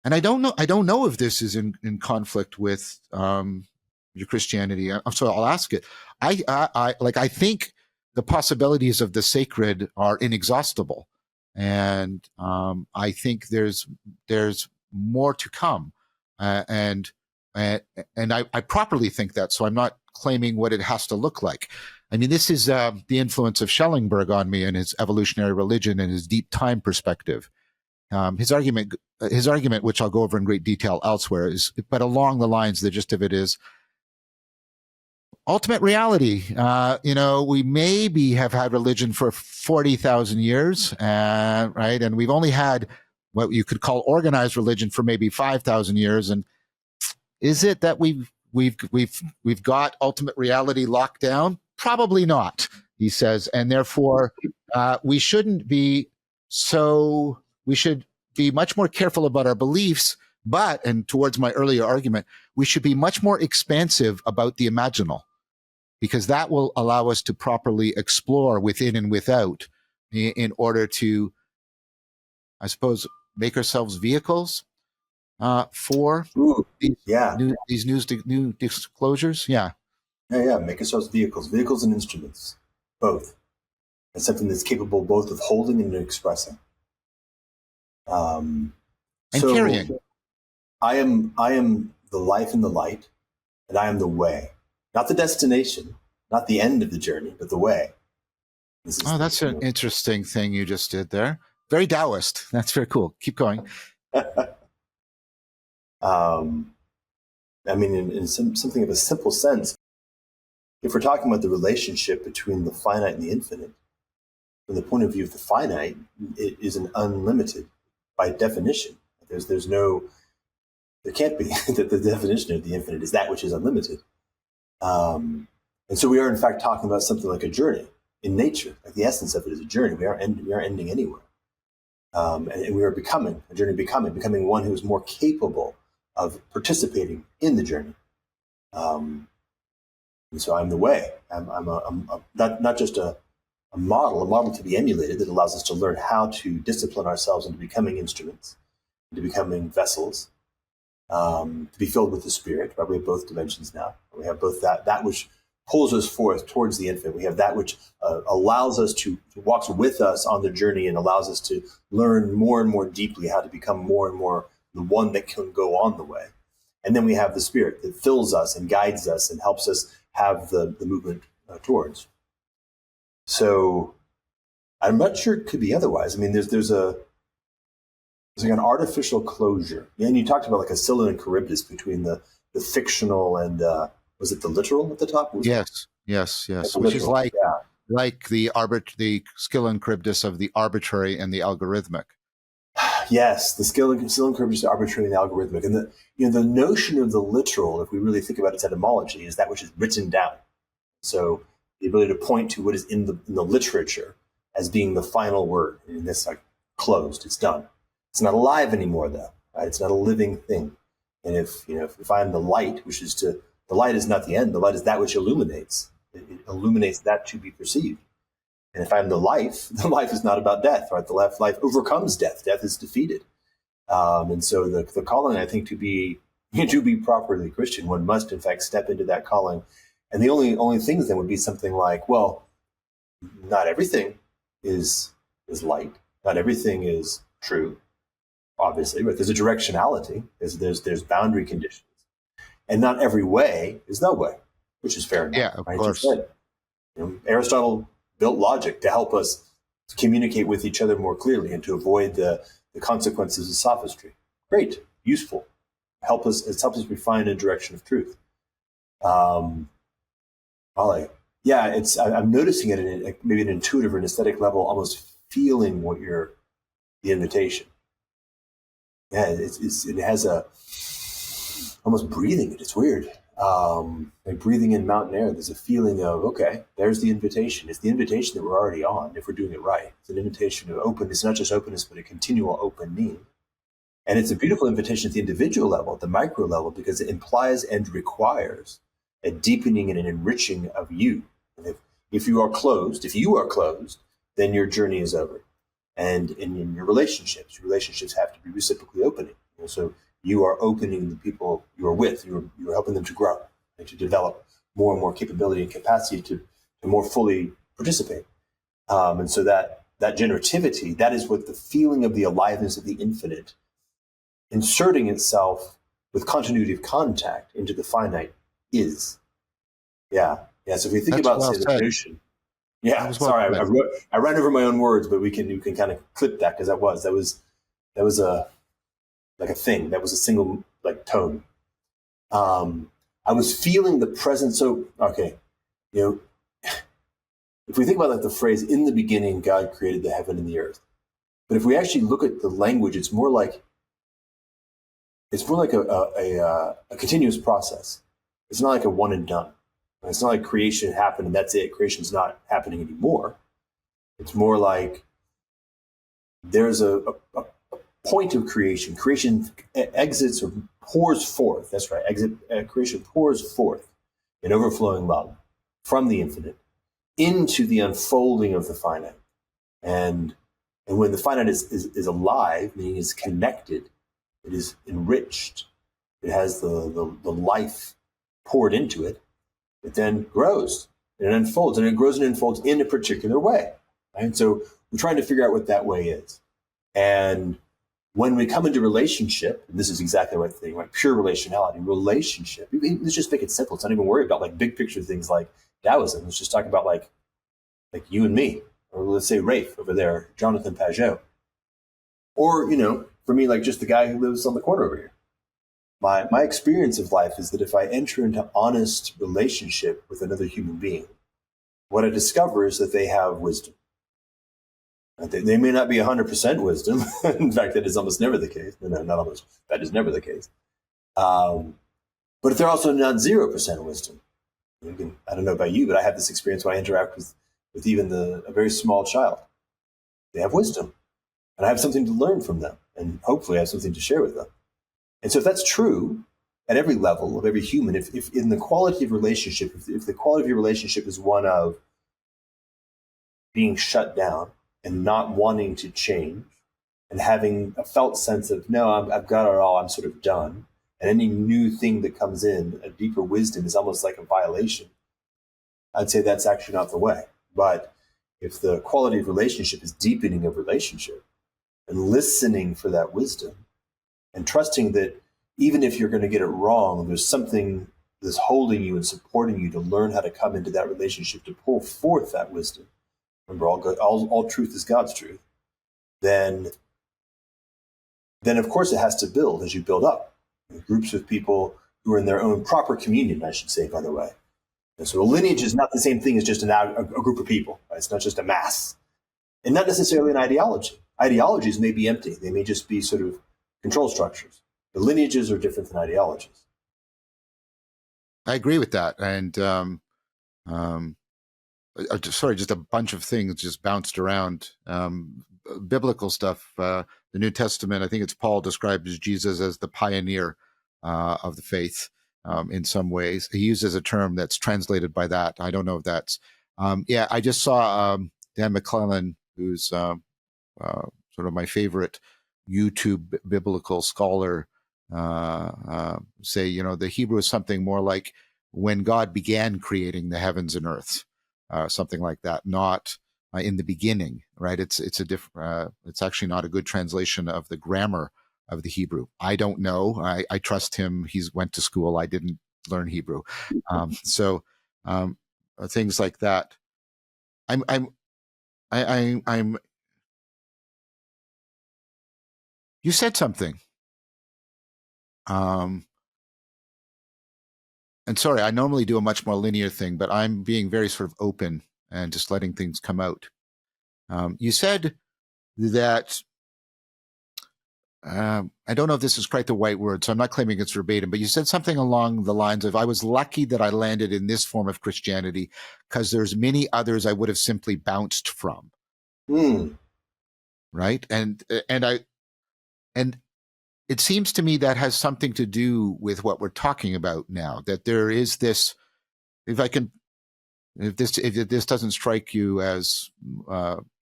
I don't know if this is in conflict with your Christianity. So I'll ask it. I think the possibilities of the sacred are inexhaustible, and I think there's more to come, and I properly think that. So I'm not claiming what it has to look like. I mean, this is the influence of Schellenberg on me and his evolutionary religion and his deep time perspective. His argument, which I'll go over in great detail elsewhere, but along the lines, the gist of it is ultimate reality. We maybe have had religion for 40,000 years, right? And we've only had what you could call organized religion for maybe 5,000 years. And is it that we've got ultimate reality locked down? Probably not, he says, and therefore we shouldn't be so. We should be much more careful about our beliefs, and towards my earlier argument, we should be much more expansive about the imaginal, because that will allow us to properly explore within and without in order to, I suppose, make ourselves vehicles for these new disclosures. Yeah. Make ourselves vehicles and instruments, both. It's something that's capable both of holding and expressing. And carrying. I am the life and the light, and I am the way. Not the destination, not the end of the journey, but the way. That's an interesting thing you just did there. Very Taoist. That's very cool. Keep going. In something of a simple sense, if we're talking about the relationship between the finite and the infinite, from the point of view of the finite, it is an unlimited by definition. There can't be. The definition of the infinite is that which is unlimited. And And so we are, in fact, talking about something like a journey in nature. Like the essence of it is a journey. We aren't ending anywhere. And we are becoming becoming one who is more capable of participating in the journey. And so I'm the way. I'm not just a model to be emulated that allows us to learn how to discipline ourselves into becoming instruments, into becoming vessels, to be filled with the Spirit. Right? We have both dimensions now. We have both that which pulls us forth towards the infinite. We have that which allows us to walks with us on the journey and allows us to learn more and more deeply how to become more and more the one that can go on the way. And then we have the Spirit that fills us and guides us and helps us have the movement towards. So I'm not sure it could be otherwise. I mean, there's like an artificial closure. And you talked about like a Scylla and Charybdis between the fictional and was it the literal at the top? Yes. Which is like the Scylla and Charybdis of the arbitrary and the algorithmic. Yes, the Scylla and Charybdis, the arbitrary and the algorithmic. And the notion of the literal, if we really think about its etymology, is that which is written down. So the ability to point to what is in the literature as being the final word. And this like closed, it's done. It's not alive anymore, though. Right? It's not a living thing. And if I'm the light, the light is not the end. The light is that which illuminates. It illuminates that to be perceived. And if I'm the life is not about death, right? The life overcomes death. Death is defeated. And so the calling, I think, to be properly Christian, one must in fact step into that calling. And the only things then would be something like, well, not everything is light. Not everything is true. Obviously, but there's a directionality. There's boundary conditions, and not every way is no way, which is fair enough. Yeah, of course. Aristotle built logic to help us communicate with each other more clearly and to avoid the consequences of sophistry. Great, useful, it helps us refine a direction of truth. I'm noticing it in maybe an intuitive or an aesthetic level, almost feeling the invitation. Yeah, it has a almost breathing it. It's weird. Like breathing in mountain air, there's a feeling of, okay, there's the invitation. It's the invitation that we're already on if we're doing it right. It's an invitation to open. It's not just openness, but a continual opening. And it's a beautiful invitation at the individual level, at the micro level, because it implies and requires a deepening and an enriching of you. And if you are closed, then your journey is over. And in your relationships have to be reciprocally opening. So you are opening the people you are with. You're helping them to grow and to develop more and more capability and capacity to more fully participate. And so that generativity, that is what the feeling of the aliveness of the infinite inserting itself with continuity of contact into the finite is. Yeah. So if we think about say, the notion. Yeah, sorry, I ran over my own words, but you can kind of clip that because that was a like a thing. That was a single like tone. I was feeling the presence. So okay, if we think about like the phrase "in the beginning, God created the heaven and the earth," but if we actually look at the language, it's more like a continuous process. It's not like a one and done. It's not like creation happened and that's it. Creation's not happening anymore. It's more like there's a point of creation. Creation exits or pours forth. That's right. Creation pours forth in overflowing love from the infinite into the unfolding of the finite. And when the finite is alive, meaning is connected, it is enriched, it has the life poured into it, it then grows and it unfolds, and it grows and unfolds in a particular way. Right? And so we're trying to figure out what that way is. And when we come into relationship, and this is exactly the right thing, right? Pure relationship. Let's just make it simple. Let's not even worry about like big picture things like Taoism. Let's just talk about like you and me, or let's say Rafe over there, Jonathan Pajot. Or, for me, like just the guy who lives on the corner over here. My experience of life is that if I enter into honest relationship with another human being, what I discover is that they have wisdom. They may not be 100% wisdom. In fact, that is almost never the case. No, not almost. That is never the case. But they're also not 0% wisdom. Again, I don't know about you, but I have this experience when I interact with even a very small child. They have wisdom, and I have something to learn from them, and hopefully I have something to share with them. And so if that's true at every level of every human, if in the quality of relationship, if the quality of your relationship is one of being shut down and not wanting to change and having a felt sense of, no, I've got it all, I'm sort of done. And any new thing that comes in, a deeper wisdom, is almost like a violation. I'd say that's actually not the way. But if the quality of relationship is deepening of relationship and listening for that wisdom and trusting that even if you're going to get it wrong, there's something that's holding you and supporting you to learn how to come into that relationship to pull forth that wisdom. Remember, all truth is God's truth. Then of course it has to build as you build up. Groups of people who are in their own proper communion, I should say, by the way. And so a lineage is not the same thing as just a group of people. Right? It's not just a mass. And not necessarily an ideology. Ideologies may be empty. They may just be sort of control structures. The lineages are different than ideologies. I agree with that. And just a bunch of things just bounced around. Biblical stuff. The New Testament, I think it's Paul describes Jesus as the pioneer of the faith in some ways. He uses a term that's translated by that. I don't know if that's. I just saw Dan McClellan, who's sort of my favorite YouTube biblical scholar, say, the Hebrew is something more like when God began creating the heavens and earth, something like that, not in the beginning, right? It's a different. It's actually not a good translation of the grammar of the Hebrew. I don't know. I trust him. He's went to school. I didn't learn Hebrew, so things like that. I'm. You said something. And sorry, I normally do a much more linear thing, but I'm being very sort of open and just letting things come out. You said that, I don't know if this is quite the right word, so I'm not claiming it's verbatim, but you said something along the lines of, I was lucky that I landed in this form of Christianity because there's many others I would have simply bounced from. Right. And it seems to me that has something to do with what we're talking about now, that there is this, if this doesn't strike you as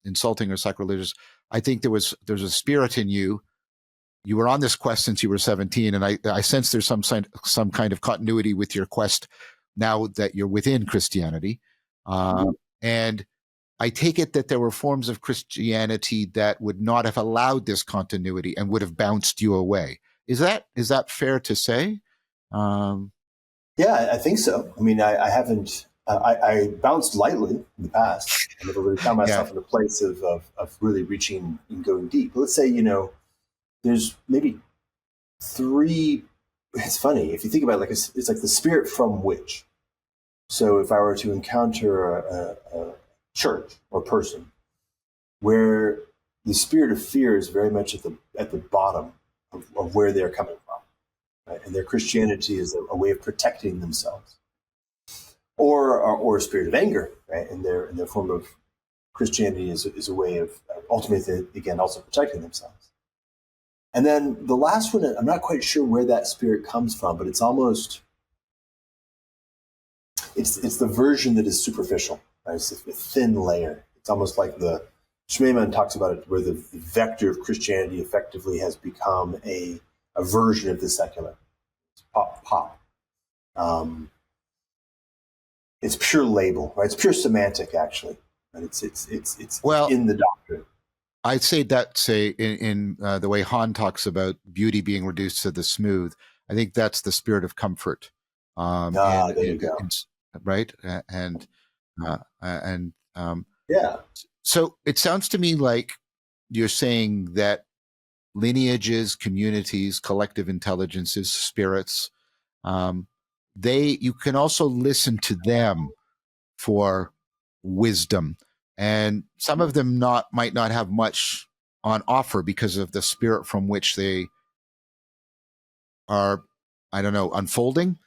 insulting or sacrilegious, I think there's a spirit in you. You were on this quest since you were 17, and I sense there's some kind of continuity with your quest now that you're within Christianity. And I take it that there were forms of Christianity that would not have allowed this continuity and would have bounced you away. Is that fair to say? Yeah, I think so. I mean, I haven't. I bounced lightly in the past. I never really found myself in a place of really reaching and going deep. But let's say, there's maybe three. It's funny if you think about it, it's like the spirit from which. So if I were to encounter a church or person where the spirit of fear is very much at the bottom of where they're coming from, right? And their Christianity is a way of protecting themselves, or a spirit of anger, right? And their form of Christianity is a way of ultimately, again, also protecting themselves. And then the last one, I'm not quite sure where that spirit comes from, but it's almost, it's the version that is superficial, right? It's a thin layer. It's almost like the Schmemann talks about it, where the vector of Christianity effectively has become a version of the secular. It's pop. It's pure label, right? It's pure semantic, actually. Right? It's in the doctrine. I'd say that, in the way Hahn talks about beauty being reduced to the smooth, I think that's the spirit of comfort. There you go. Right? Yeah. So it sounds to me like you're saying that lineages, communities, collective intelligences, spirits, you can also listen to them for wisdom. And some of them might not have much on offer because of the spirit from which they are, I don't know, unfolding.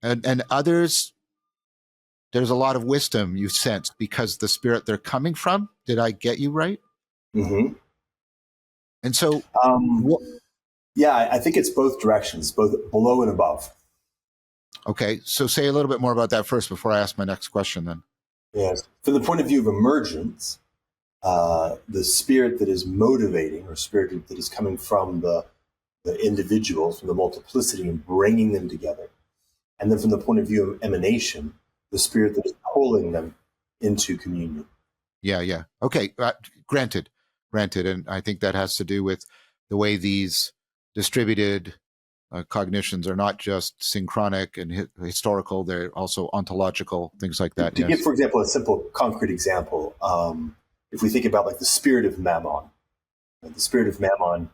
And others there's a lot of wisdom you sense because the spirit they're coming from. Did I get you right? Mm-hmm. And so, yeah, I think it's both directions, both below and above. okay, so say a little bit more about that first before I ask my next question then. Yes. From the point of view of emergence, the spirit that is motivating, or spirit that is coming from the individuals, from the multiplicity, and bringing them together. And then from the point of view of emanation, the spirit that is pulling them into communion. Yeah. Okay, granted. And I think that has to do with the way these distributed cognitions are not just synchronic and historical, they're also ontological, things like that. To give, for example, a simple concrete example, if we think about like the spirit of Mammon, the spirit of Mammon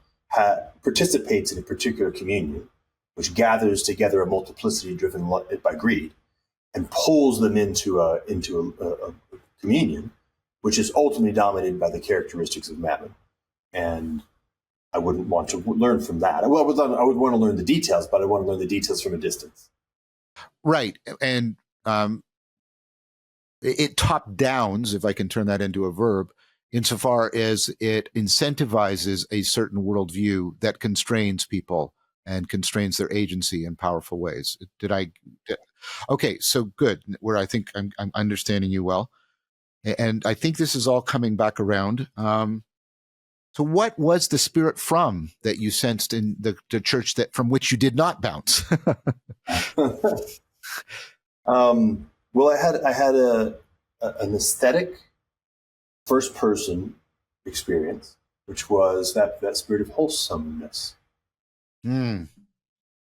participates in a particular communion, which gathers together a multiplicity driven by greed and pulls them into a communion, which is ultimately dominated by the characteristics of Mammon. And I wouldn't want to learn from that. Well, I would want to learn the details, but I want to learn the details from a distance. Right. And it top downs, if I can turn that into a verb, insofar as it incentivizes a certain worldview that constrains people and constrains their agency in powerful ways. Okay, so good. Where I think I'm understanding you well. And I think this is all coming back around. So what was the spirit from that you sensed in the church that from which you did not bounce? Well, I had an aesthetic first person experience, which was that spirit of wholesomeness, the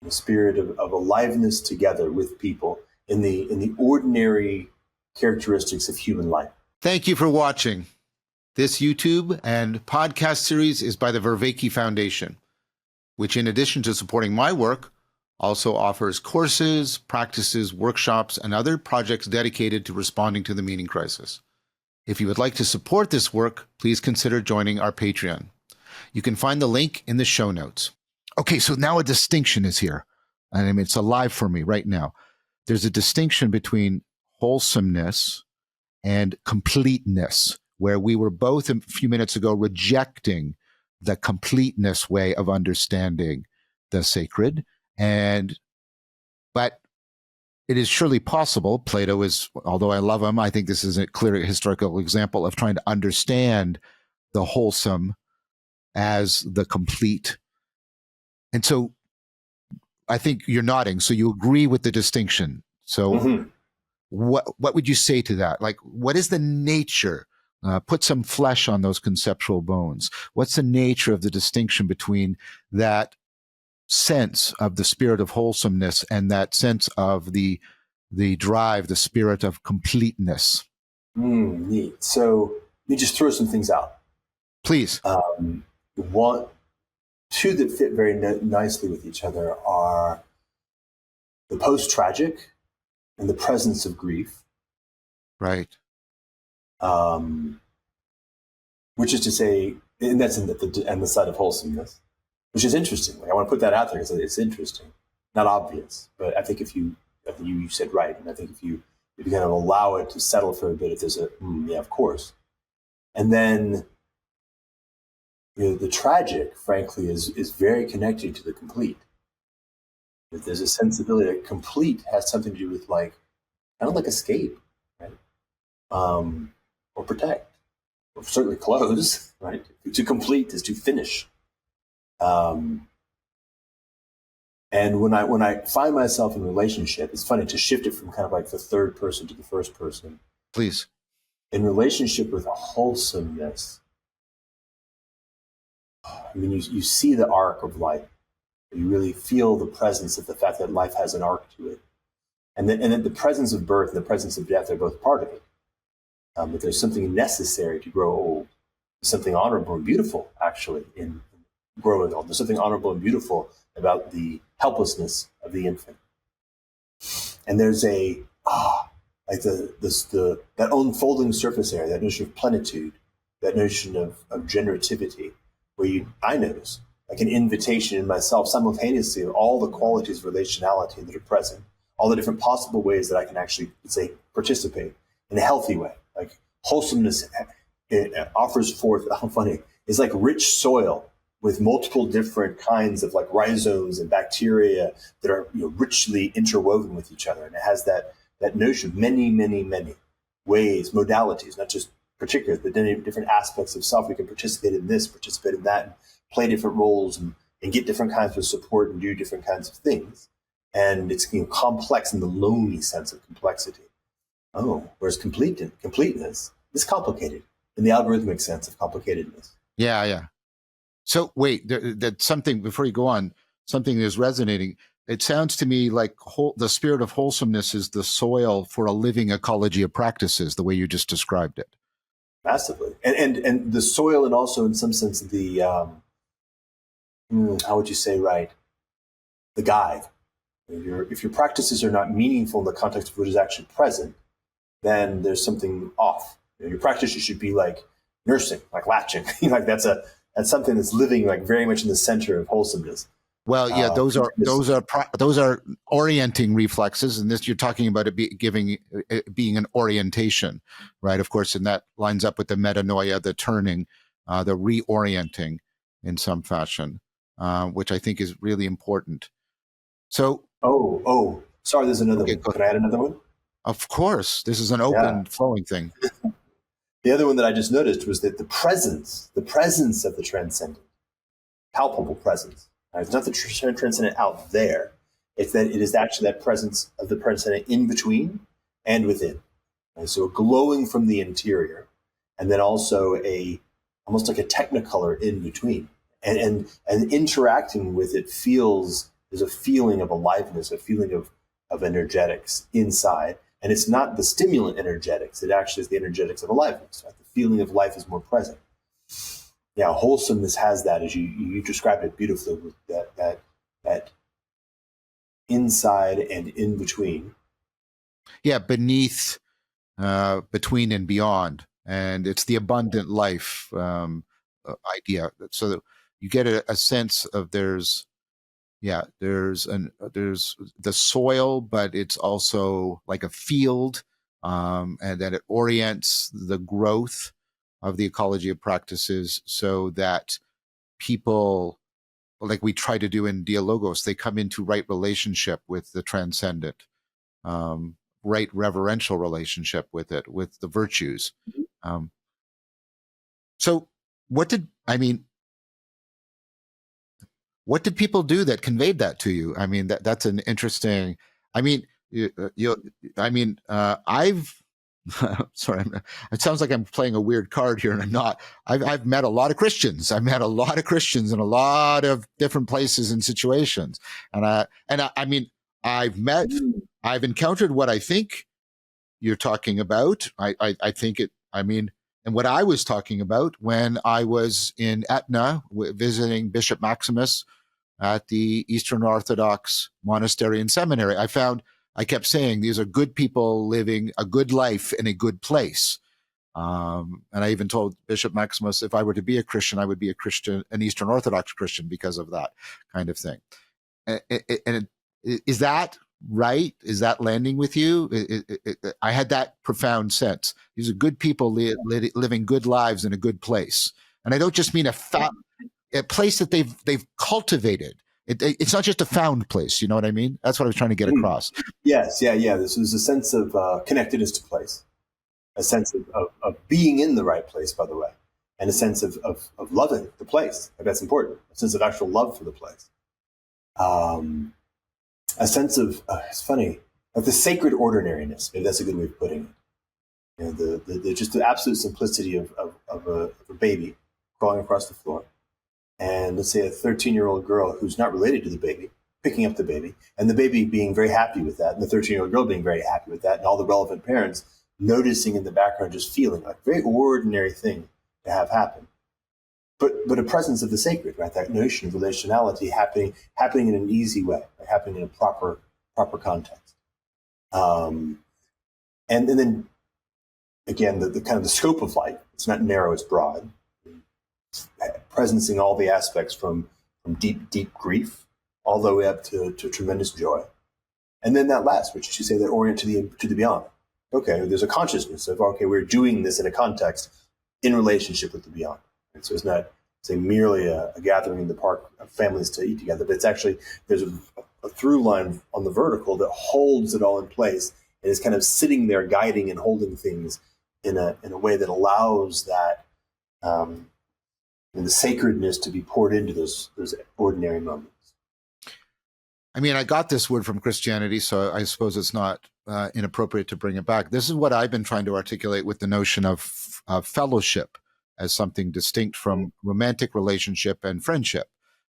spirit of aliveness together with people in the ordinary characteristics of human life. Thank you for watching. This YouTube and podcast series is by the Vervaeke Foundation, which in addition to supporting my work, also offers courses, practices, workshops, and other projects dedicated to responding to the meaning crisis. If you would like to support this work, please consider joining our Patreon. You can find the link in the show notes. Okay, so now a distinction is here. I mean, it's alive for me right now. There's a distinction between wholesomeness and completeness, where we were both a few minutes ago rejecting the completeness way of understanding the sacred. But it is surely possible. Plato is, although I love him, I think this is a clear historical example of trying to understand the wholesome as the complete. And so I think you're nodding. So you agree with the distinction. So what would you say to that? Like, what is the nature? Put some flesh on those conceptual bones. What's the nature of the distinction between that sense of the spirit of wholesomeness and that sense of the drive, the spirit of completeness? Neat. So let me just throw some things out. Please. Two that fit very nicely with each other are the post-tragic and the presence of grief. Right. Which is to say, and that's in the side of wholesomeness, which is interesting. Like, I want to put that out there because it's interesting, not obvious. But I think you said right, and I think if you kind of allow it to settle for a bit, if there's yeah, of course. And then the tragic, frankly, is very connected to the complete. If there's a sensibility that complete has something to do with like kind of like escape, right? Or protect, or certainly close, right? To complete is to finish. And when I find myself in a relationship, it's funny to shift it from kind of like the third person to the first person. Please. In relationship with a wholesomeness, I mean, you see the arc of life. You really feel the presence of the fact that life has an arc to it. And then the presence of birth and the presence of death are both part of it. But there's something necessary to grow old. There's something honorable and beautiful, actually, in growing old. There's something honorable and beautiful about the helplessness of the infant. And there's that unfolding surface area, that notion of plenitude, that notion of generativity, where I notice like an invitation in myself simultaneously of all the qualities of relationality that are present, all the different possible ways that I can actually, say, participate in a healthy way. Like wholesomeness, it offers forth, how funny, it's like rich soil with multiple different kinds of like rhizomes and bacteria that are, richly interwoven with each other. And it has that notion of many, many, many ways, modalities, not just particulars, but then different aspects of self. We can participate in this, participate in that, and play different roles and get different kinds of support and do different kinds of things. And it's complex in the lonely sense of complexity. Oh, whereas completeness is complicated in the algorithmic sense of complicatedness. Yeah, yeah. So wait, that's something before you go on. Something is resonating. It sounds to me like the spirit of wholesomeness is the soil for a living ecology of practices, the way you just described it. Massively, and the soil, and also in some sense the how would you say, right? The guide. If your practices are not meaningful in the context of what is actually present, then there's something off. Your practices should be like nursing, like latching. Like that's something that's living like very much in the center of wholesomeness. Well, yeah, those are orienting reflexes, and this you're talking about it being an orientation, right? Of course, and that lines up with the metanoia, the turning, the reorienting in some fashion, which I think is really important. So, sorry, there's another one. Can I add another one? Of course, this is an open, flowing thing. The other one that I just noticed was that the presence of the transcendent, palpable presence. It's not the transcendent out there. It's that it is actually that presence of the transcendent in between and within. And so glowing from the interior, and then also almost like a technicolor in between. And interacting with it there's a feeling of aliveness, a feeling of energetics inside. And it's not the stimulant energetics, it actually is the energetics of aliveness. Right? The feeling of life is more present. Yeah, wholesomeness has that, as you described it beautifully, with that inside and in between. Yeah, beneath, between, and beyond, and it's the abundant life idea. So that you get a sense of there's the soil, but it's also like a field, and that it orients the growth of the ecology of practices so that people, like we try to do in Dialogos, they come into right relationship with the transcendent, right reverential relationship with it, with the virtues. So what did people do that conveyed that to you? I mean, that's an interesting, I've, sorry, it sounds like I'm playing a weird card here, and I'm not. I've met a lot of Christians. I've met a lot of Christians in a lot of different places and situations, I've encountered what I think you're talking about. I think it. And what I was talking about when I was in Etna visiting Bishop Maximus at the Eastern Orthodox monastery and seminary, I kept saying these are good people living a good life in a good place. And I even told Bishop Maximus, if I were to be a Christian, I would be a Christian, an Eastern Orthodox Christian, because of that kind of thing. And is that right? Is that landing with you? I had that profound sense. These are good people living good lives in a good place. And I don't just mean a place that they've cultivated. It's not just a found place. You know what I mean? That's what I was trying to get across. Yes, yeah. There's a sense of connectedness to place, a sense of being in the right place, by the way, and a sense of loving the place. Like, that's important. A sense of actual love for the place. A sense of, it's funny, like the sacred ordinariness. Maybe that's a good way of putting it. The just the absolute simplicity of a baby crawling across the floor. And let's say a 13-year-old girl who's not related to the baby, picking up the baby, and the baby being very happy with that, and the 13-year-old girl being very happy with that, and all the relevant parents noticing in the background, just feeling like a very ordinary thing to have happen. But a presence of the sacred, right? That notion of relationality happening in an easy way, right? Happening in a proper context. And then again, the kind of the scope of life, it's not narrow, it's broad. Presencing all the aspects from deep grief all the way up to tremendous joy. And then that last, which you say that orient to the beyond. Okay, there's a consciousness of, okay, we're doing this in a context in relationship with the beyond. And so it's not, say, merely a gathering in the park of families to eat together, but it's actually, there's a through line on the vertical that holds it all in place and is kind of sitting there guiding and holding things in a way that allows that the sacredness to be poured into those ordinary moments. I mean, I got this word from Christianity, so I suppose it's not inappropriate to bring it back. This is what I've been trying to articulate with the notion of fellowship as something distinct from romantic relationship and friendship.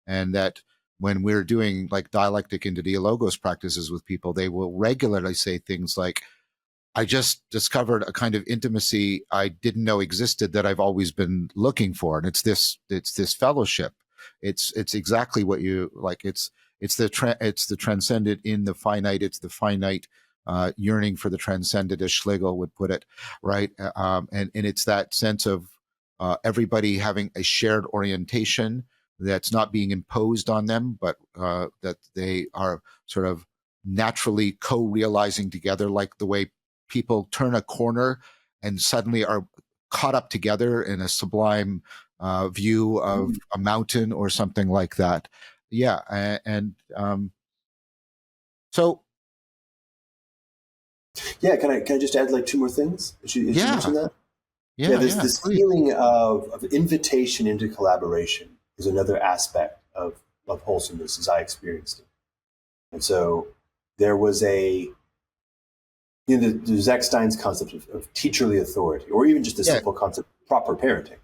And that when we're doing like dialectic into dialogos practices with people, they will regularly say things like, I just discovered a kind of intimacy I didn't know existed that I've always been looking for. And it's this fellowship. It's exactly what you like. It's the transcendent in the finite. It's the finite yearning for the transcendent, as Schlegel would put it, right? And it's that sense of everybody having a shared orientation that's not being imposed on them, but that they are sort of naturally co-realizing together, like the way people turn a corner and suddenly are caught up together in a sublime view of a mountain or something like that. Yeah, and so. Yeah, can I just add like two more things? Did you mention that? Yeah, there's this feeling of invitation into collaboration is another aspect of wholesomeness as I experienced it. And so there was there's Eckstein's concept of teacherly authority, or even just the simple concept of proper parenting.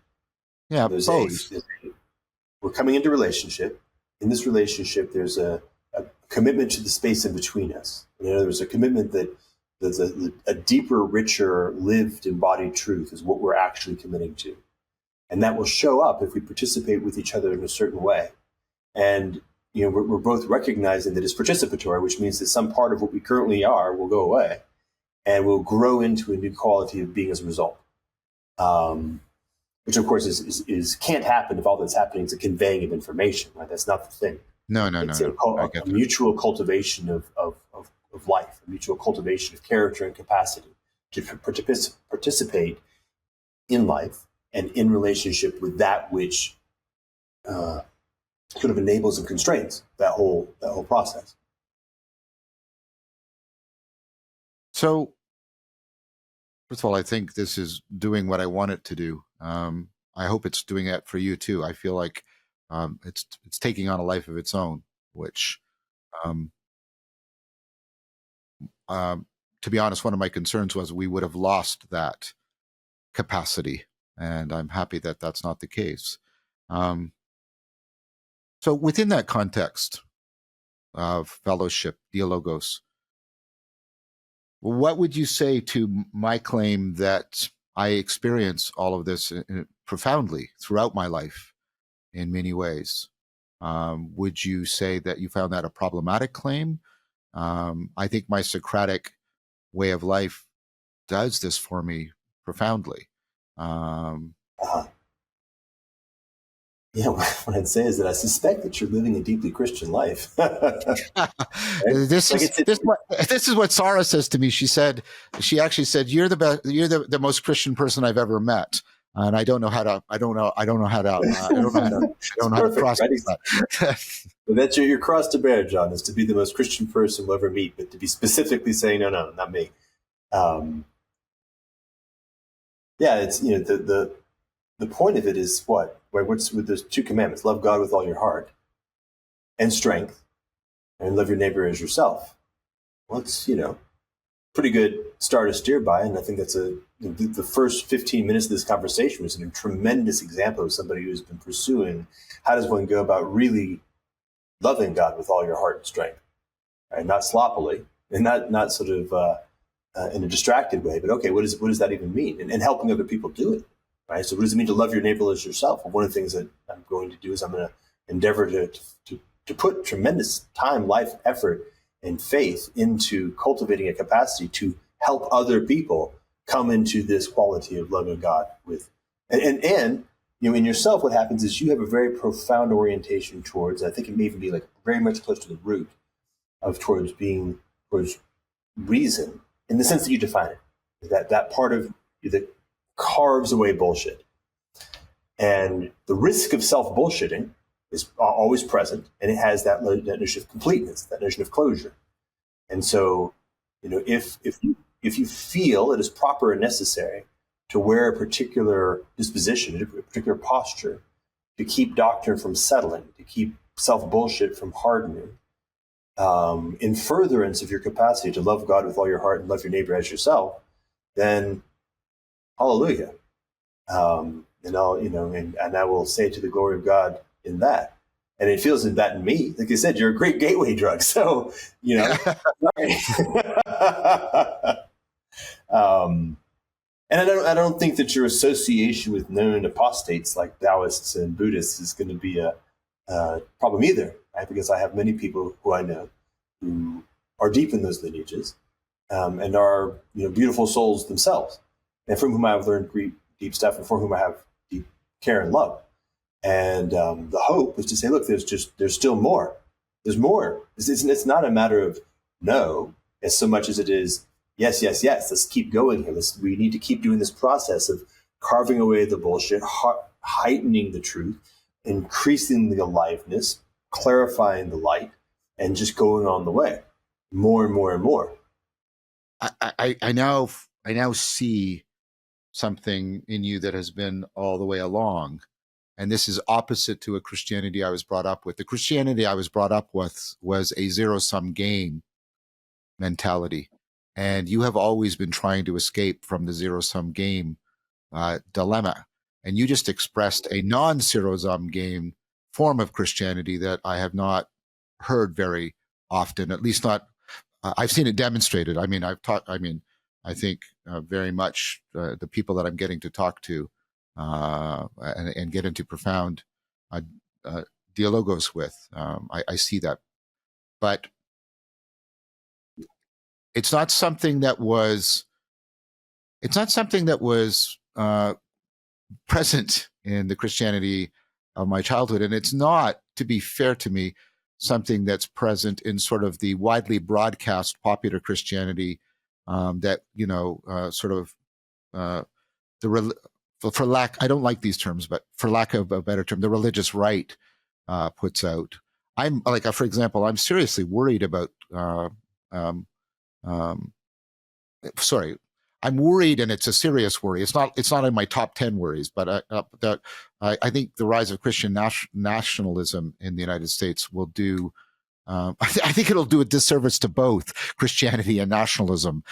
Yeah, we're coming into relationship. In this relationship, there's a commitment to the space in between us. There's a commitment that there's a deeper, richer, lived, embodied truth is what we're actually committing to. And that will show up if we participate with each other in a certain way. And we're both recognizing that it's participatory, which means that some part of what we currently are will go away and will grow into a new quality of being as a result. Which of course is can't happen if all that's happening is a conveying of information, right? That's not the thing. No. It's a mutual cultivation of life, a mutual cultivation of character and capacity to participate in life and in relationship with that which sort of enables and constrains that whole process. So, first of all, I think this is doing what I want it to do. I hope it's doing that for you too. I feel like it's taking on a life of its own, which, to be honest, one of my concerns was we would have lost that capacity, and I'm happy that that's not the case. So, within that context of fellowship, dialogos, what would you say to my claim that I experience all of this profoundly throughout my life in many ways? Would you say that you found that a problematic claim? I think my Socratic way of life does this for me profoundly. Yeah, what I'd say is that I suspect that you're living a deeply Christian life. This is what Sarah says to me. She actually said, "You're the best. You're the most Christian person I've ever met." And I don't know how to process that. Well, that's your cross to bear, John, is to be the most Christian person we'll ever meet, but to be specifically saying, no, not me. It's the point of it is what? There's two commandments: love God with all your heart and strength, and love your neighbor as yourself. Well, it's pretty good star to steer by, and I think that's the first 15 minutes of this conversation was a tremendous example of somebody who's been pursuing how does one go about really loving God with all your heart and strength, right? Not sloppily, and not sort of in a distracted way, but okay, what does that even mean? And helping other people do it, right? So what does it mean to love your neighbor as yourself? Well, one of the things that I'm going to do is I'm going to endeavor to put tremendous time, life, effort, and faith into cultivating a capacity to help other people come into this quality of loving God with, and in yourself, what happens is you have a very profound orientation towards, I think it may even be like very much close to the root of towards being towards reason in the sense that you define it. That part of you that carves away bullshit. And the risk of self-bullshitting is always present, and it has that notion of completeness, that notion of closure. And so, if you feel it is proper and necessary to wear a particular disposition, a particular posture, to keep doctrine from settling, to keep self-bullshit from hardening, in furtherance of your capacity to love God with all your heart and love your neighbor as yourself, then hallelujah. And I will say to the glory of God in that. And it feels that in me. Like I said, you're a great gateway drug. So, and I don't think that your association with known apostates like Taoists and Buddhists is going to be a problem either, right? Because I have many people who I know who are deep in those lineages, and are beautiful souls themselves, and from whom I have learned deep stuff, and for whom I have deep care and love. And the hope is to say, look, there's still more. There's more. It's not a matter of no as so much as it is yes. Let's keep going here. We need to keep doing this process of carving away the bullshit, heightening the truth, increasing the aliveness, clarifying the light, and just going on the way more and more and more. I now see something in you that has been all the way along. And this is opposite to a Christianity I was brought up with. The Christianity I was brought up with was a zero-sum game mentality. And you have always been trying to escape from the zero-sum game dilemma. And you just expressed a non-zero-sum game form of Christianity that I have not heard very often, at least not. I've seen it demonstrated. I mean, I think very much the people that I'm getting to talk to and get into profound dialogos with, I see that. But it's not something that was present in the Christianity of my childhood, and it's not, to be fair to me, something that's present in sort of the widely broadcast popular Christianity that sort of for lack, I don't like these terms, but for lack of a better term, the religious right puts out. I'm like, for example, I'm seriously worried about. Sorry, I'm worried, and it's a serious worry. It's not in my top 10 worries, but I think the rise of Christian nationalism in the United States will do. I think it'll do a disservice to both Christianity and nationalism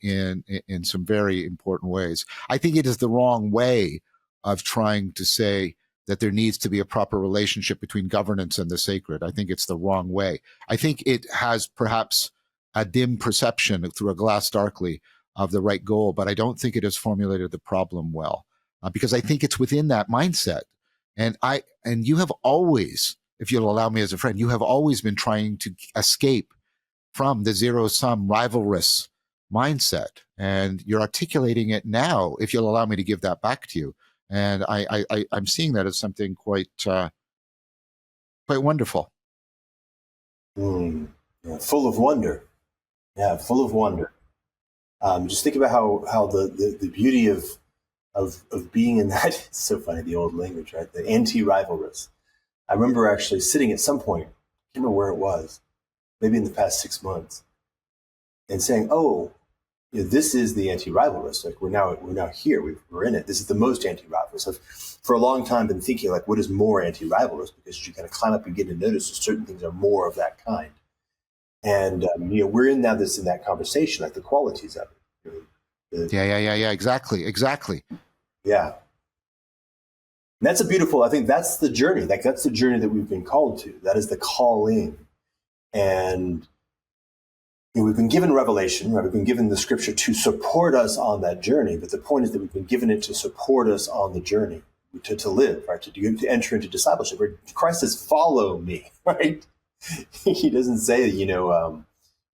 in some very important ways. I think it is the wrong way of trying to say that there needs to be a proper relationship between governance and the sacred. I think it's the wrong way. I think it has perhaps a dim perception through a glass darkly of the right goal, but I don't think it has formulated the problem well, because I think it's within that mindset. And you have always, if you'll allow me as a friend, you have always been trying to escape from the zero-sum rivalrous mindset. And you're articulating it now, if you'll allow me to give that back to you. And I'm seeing that as something quite wonderful. Yeah, full of wonder. Yeah, full of wonder. Just think about how the beauty of being in that. It's so funny, the old language, right? The anti-rivalrous. I remember actually sitting at some point, I can't remember where it was, maybe in the past 6 months, and saying, "Oh, this is the anti-rivalrous. Like we're now here. We're in it. This is the most anti-rivalrous." I've for a long time been thinking, like, what is more anti-rivalrous? Because as you kind of climb up, you get to notice that certain things are more of that kind. And we're in that conversation, like the qualities of it. Yeah. Exactly. Yeah. And that's a beautiful, I think that's the journey. Like that's the journey that we've been called to. That is the calling. And we've been given revelation, right? We've been given the scripture to support us on that journey. But the point is that we've been given it to support us on the journey, to live, right? To enter into discipleship. Where Christ says, "Follow me," right? He doesn't say,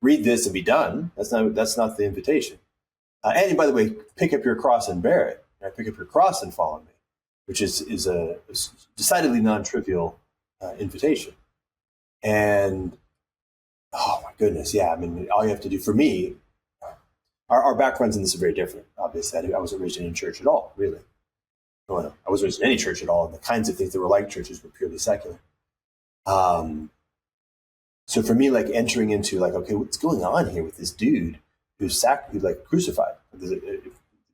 read this and be done. That's not the invitation. And by the way, pick up your cross and bear it. Right? Pick up your cross and follow me, which is a decidedly non-trivial invitation. And oh my goodness, yeah. I mean, all you have to do for me, our backgrounds in this are very different. Obviously, I wasn't raised in any church at all, really. Well, I wasn't raised in any church at all, and the kinds of things that were like churches were purely secular. So for me, like entering into like, okay, what's going on here with this dude who's crucified? There's a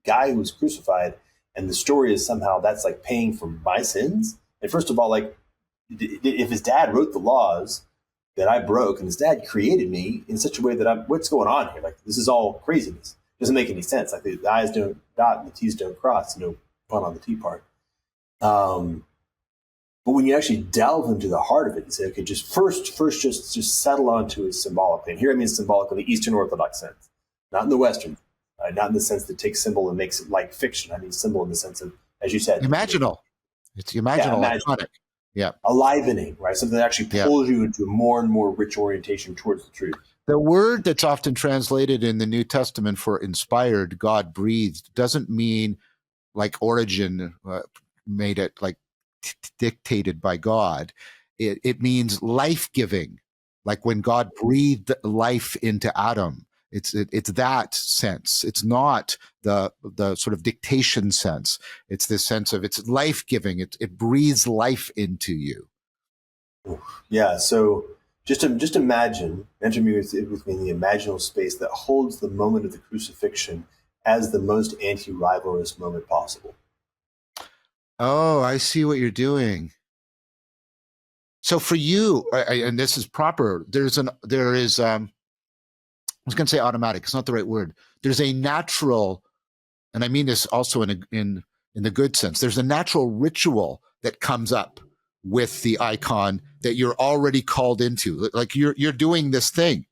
guy who was crucified, and the story is somehow that's like paying for my sins. And first of all, like, if his dad wrote the laws that I broke, and his dad created me in such a way that what's going on here? Like, this is all craziness. It doesn't make any sense. Like, the I's don't dot and the T's don't cross. No pun on the T part. But when you actually delve into the heart of it and say, okay, just settle onto it symbolically. And here I mean symbolic in the Eastern Orthodox sense, not in the Western, not in the sense that takes symbol and makes it like fiction. I mean symbol in the sense of, as you said, Imaginal. It's imaginal, iconic. Yeah. Alivening, right? Something that actually pulls you into a more and more rich orientation towards the truth. The word that's often translated in the New Testament for inspired, God breathed, doesn't mean like origin made it like dictated by God. It means life-giving, like when God breathed life into Adam. It's that sense. It's not the sort of dictation sense. It's this sense of it's life-giving. It breathes life into you. Yeah. So just imagine, enter me with me in the imaginal space that holds the moment of the crucifixion as the most anti-rivalrous moment possible. Oh, I see what you're doing. So for you, and this is proper, there is I was going to say automatic. It's not the right word. There's a natural, and I mean this also in the good sense. There's a natural ritual that comes up with the icon that you're already called into. Like you're doing this thing.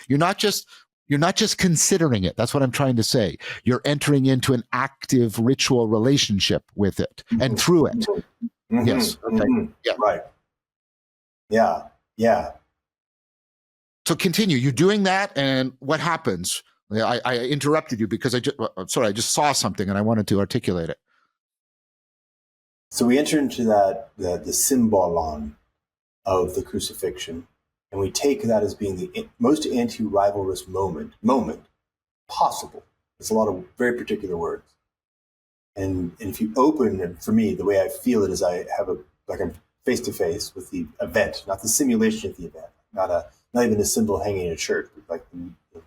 You're not just considering it. That's what I'm trying to say. You're entering into an active ritual relationship with it and through it. Mm-hmm. Yes. Okay. Mm-hmm. Yeah. Right. Yeah. Yeah. So continue. You're doing that, and what happens? I interrupted you because I just saw something and I wanted to articulate it. So we enter into that the symbolon of the crucifixion, and we take that as being the most anti-rivalrous moment possible. It's a lot of very particular words, and if you open, and for me, the way I feel it is I'm face to face with the event, not the simulation of the event, not even a symbol hanging in a church, but like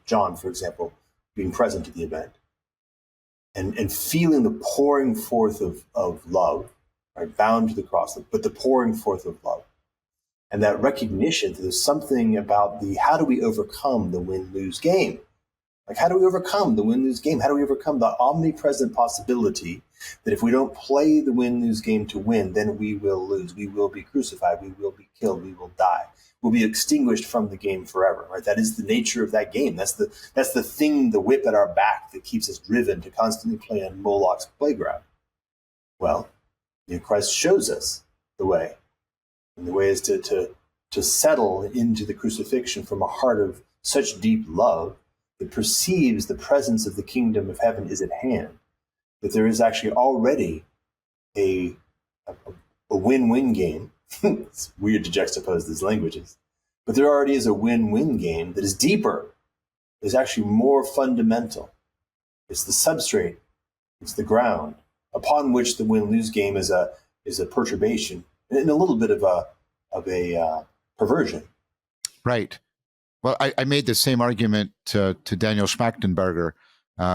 John, for example, being present at the event, and feeling the pouring forth of love, right, bound to the cross, but the pouring forth of love. And that recognition that there's something about how do we overcome the win-lose game? Like, how do we overcome the win-lose game? How do we overcome the omnipresent possibility that if we don't play the win-lose game to win, then we will lose. We will be crucified. We will be killed. We will die. We'll be extinguished from the game forever, right? That is the nature of that game. That's the thing, the whip at our back that keeps us driven to constantly play on Moloch's playground. Well, Christ shows us the way. And the way is to settle into the crucifixion from a heart of such deep love that perceives the presence of the kingdom of heaven is at hand, that there is actually already a win-win game. It's weird to juxtapose these languages, but there already is a win-win game that is deeper, is actually more fundamental. It's the substrate, it's the ground upon which the win-lose game is a perturbation and a little bit of a perversion. Right. Well, I made the same argument to Daniel Schmachtenberger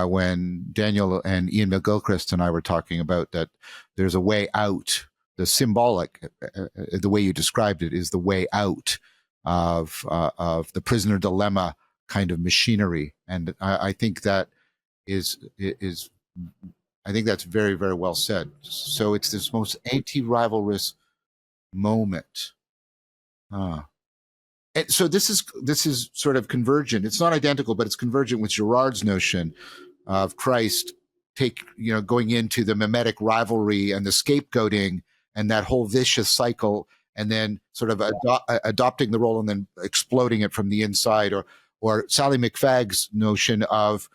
when Daniel and Ian McGilchrist and I were talking about that there's a way out. The symbolic, the way you described it, is the way out of the prisoner dilemma kind of machinery, and I think that is I think that's very, very well said. So it's this most anti-rivalrous moment. And so this is sort of convergent. It's not identical, but it's convergent with Girard's notion of Christ going into the mimetic rivalry and the scapegoating and that whole vicious cycle, and then sort of adopting the role and then exploding it from the inside, or Sally McFagg's notion of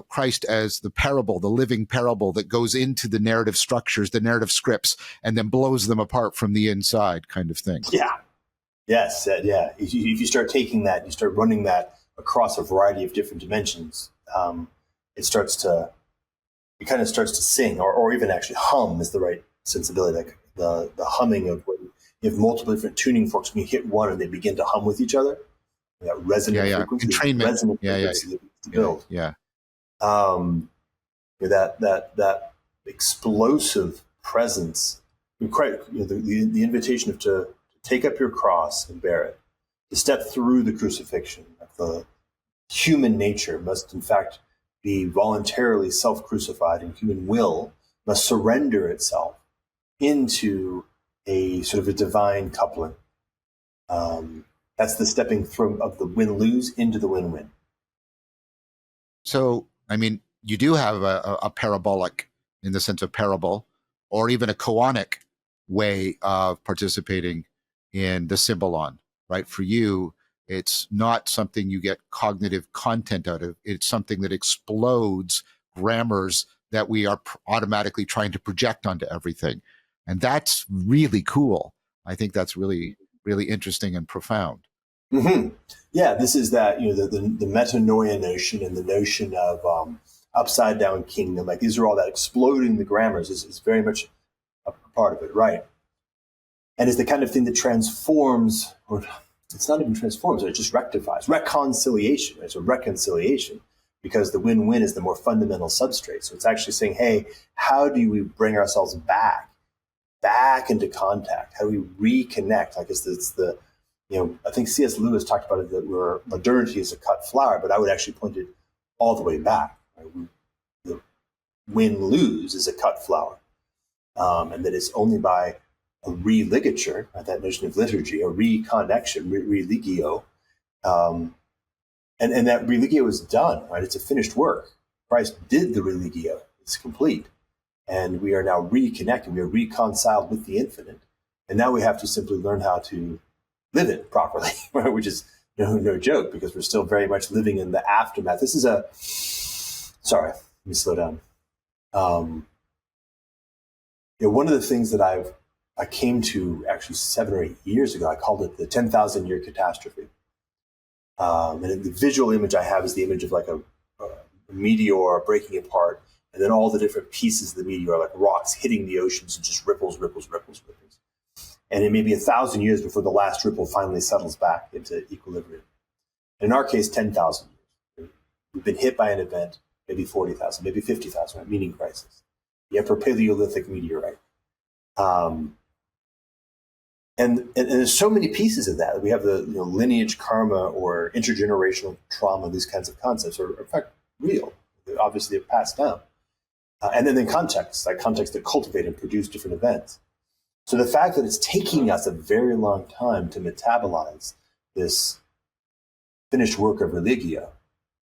Christ as the parable, the living parable that goes into the narrative structures, the narrative scripts, and then blows them apart from the inside, kind of thing. Yeah. Yes. Yeah. If you start taking that, you start running that across a variety of different dimensions, it kind of starts to sing, or even actually hum is the right sensibility. Like the humming of when you have multiple different tuning forks, when you hit one and they begin to hum with each other, that resonant frequency, entrainment, resonant frequency that needs to build. That explosive presence, the invitation to take up your cross and bear it, to step through the crucifixion. The human nature must, in fact, be voluntarily self-crucified, and human will must surrender itself into a sort of a divine coupling. That's the stepping from of the win-lose into the win-win. So, I mean, you do have a parabolic, in the sense of parable, or even a koanic way of participating in the symbolon, right? For you, it's not something you get cognitive content out of. It's something that explodes grammars that we are automatically trying to project onto everything. And that's really cool. I think that's really, really interesting and profound. Mm-hmm. Yeah, this is that, the metanoia notion and the notion of upside down kingdom. Like, these are all that exploding the grammars is very much a part of it, right? And it's the kind of thing that transforms, or it's not even transforms, it just rectifies. Reconciliation, right? So reconciliation, because the win-win is the more fundamental substrate. So it's actually saying, hey, how do we bring ourselves back into contact? How do we reconnect? Like, it's the I think C.S. Lewis talked about it, that where modernity is a cut flower, but I would actually point it all the way back. Right? The win-lose is a cut flower, and that it's only by a religature, right, that notion of liturgy, a reconnection, religio, and that religio is done, right? It's a finished work. Christ did the religio. It's complete. And we are now reconnected. We are reconciled with the infinite. And now we have to simply learn how to live it properly, right? Which is no joke, because we're still very much living in the aftermath. This is sorry, let me slow down. One of the things that I came to actually 7 or 8 years ago, I called it the 10,000 year catastrophe. And the visual image I have is the image of like a meteor breaking apart, and then all the different pieces of the meteor, like rocks, hitting the oceans and just ripples. And it may be 1,000 years before the last ripple finally settles back into equilibrium. In our case, 10,000 years. We've been hit by an event, maybe 40,000, maybe 50,000, right? Meaning crisis. The Upper Paleolithic meteorite. And there's so many pieces of that. We have the lineage karma or intergenerational trauma. These kinds of concepts are in fact real. Obviously, they're passed down. And then context, like context that cultivate and produce different events. So the fact that it's taking us a very long time to metabolize this finished work of religio,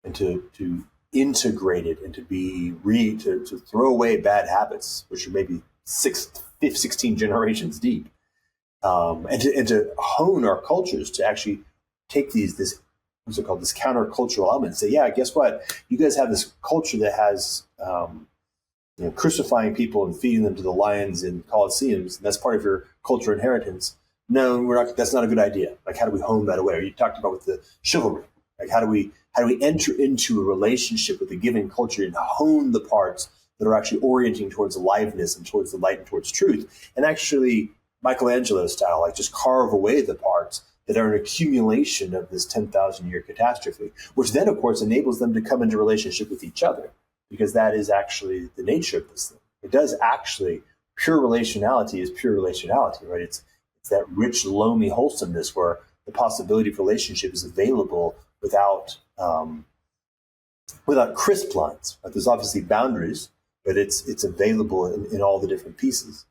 and to integrate it, and to throw away bad habits, which are maybe 16 generations deep, and to hone our cultures to actually take this what's it called, this countercultural element, and say, yeah, guess what? You guys have this culture that has crucifying people and feeding them to the lions in coliseums, and that's part of your culture inheritance. No, we're not. That's not a good idea. Like, how do we hone that away? Or you talked about with the chivalry. Like, how do we enter into a relationship with a given culture and hone the parts that are actually orienting towards aliveness and towards the light and towards truth, and actually Michelangelo style, like just carve away the parts that are an accumulation of this 10,000 year catastrophe, which then, of course, enables them to come into relationship with each other, because that is actually the nature of this thing. It does actually, pure relationality is pure relationality, right? It's that rich, loamy wholesomeness where the possibility of relationship is available without crisp lines. Right? There's obviously boundaries, but it's available in all the different pieces.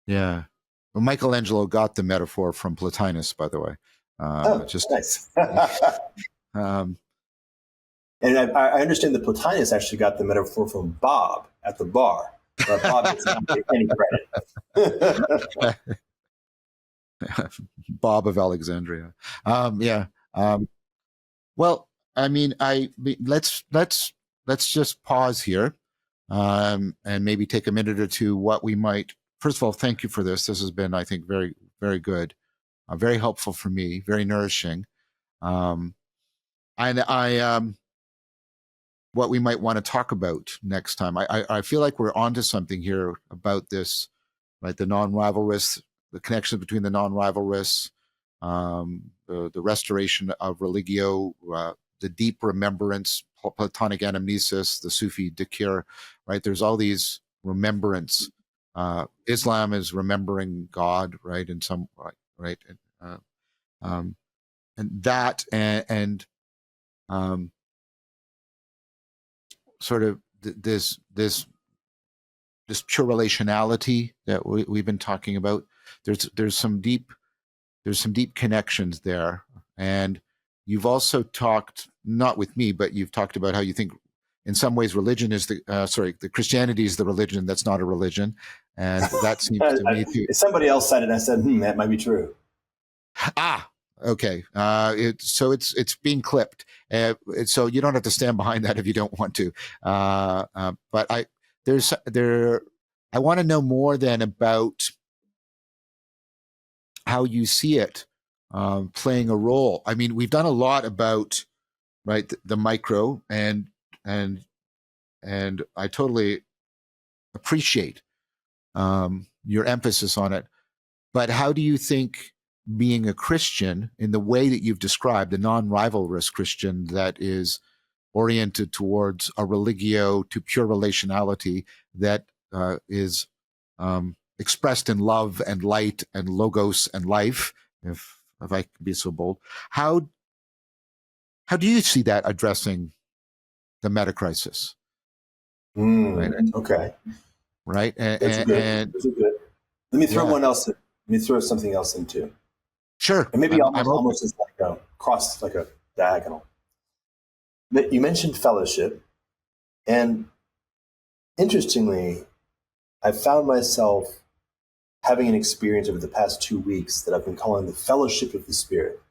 Yeah. Well, Michelangelo got the metaphor from Plotinus, by the way. Nice. And I understand that Plotinus actually got the metaphor from Bob at the bar. But Bob does not get any credit. Bob of Alexandria. Well, I mean, let's just pause here, and maybe take a minute or two. What we might, first of all, thank you for this. This has been, I think, very, very good, very helpful for me, very nourishing. And what we might want to talk about next time. I feel like we're onto something here about this, right? The non-rivalrous, the connection between the non-rivalrous, the restoration of religio, the deep remembrance, Platonic anamnesis, the Sufi dhikr, right? There's all these remembrance. Islam is remembering God, right? In some right, and that sort of this pure relationality that we've been talking about. There's some deep connections there, and you've also talked, not with me, but you've talked about how you think in some ways religion is the Christianity is the religion that's not a religion, and that seems to me to. Somebody else said it, and I said, that might be true. Okay. So it's being clipped. So you don't have to stand behind that if you don't want to. But I want to know more then about how you see it playing a role. I mean, we've done a lot about, right, the micro, and I totally appreciate your emphasis on it. But how do you think being a Christian, in the way that you've described, a non-rivalrous Christian that is oriented towards a religio to pure relationality that is expressed in love and light and logos and life, if I can be so bold, how do you see that addressing the meta crisis? Right? Okay. Right. That's good. Let me throw one else in. Let me throw something else in too. Sure. And maybe almost as like a cross, like a diagonal. But you mentioned fellowship, and interestingly, I found myself having an experience over the past 2 weeks that I've been calling the fellowship of the Spirit.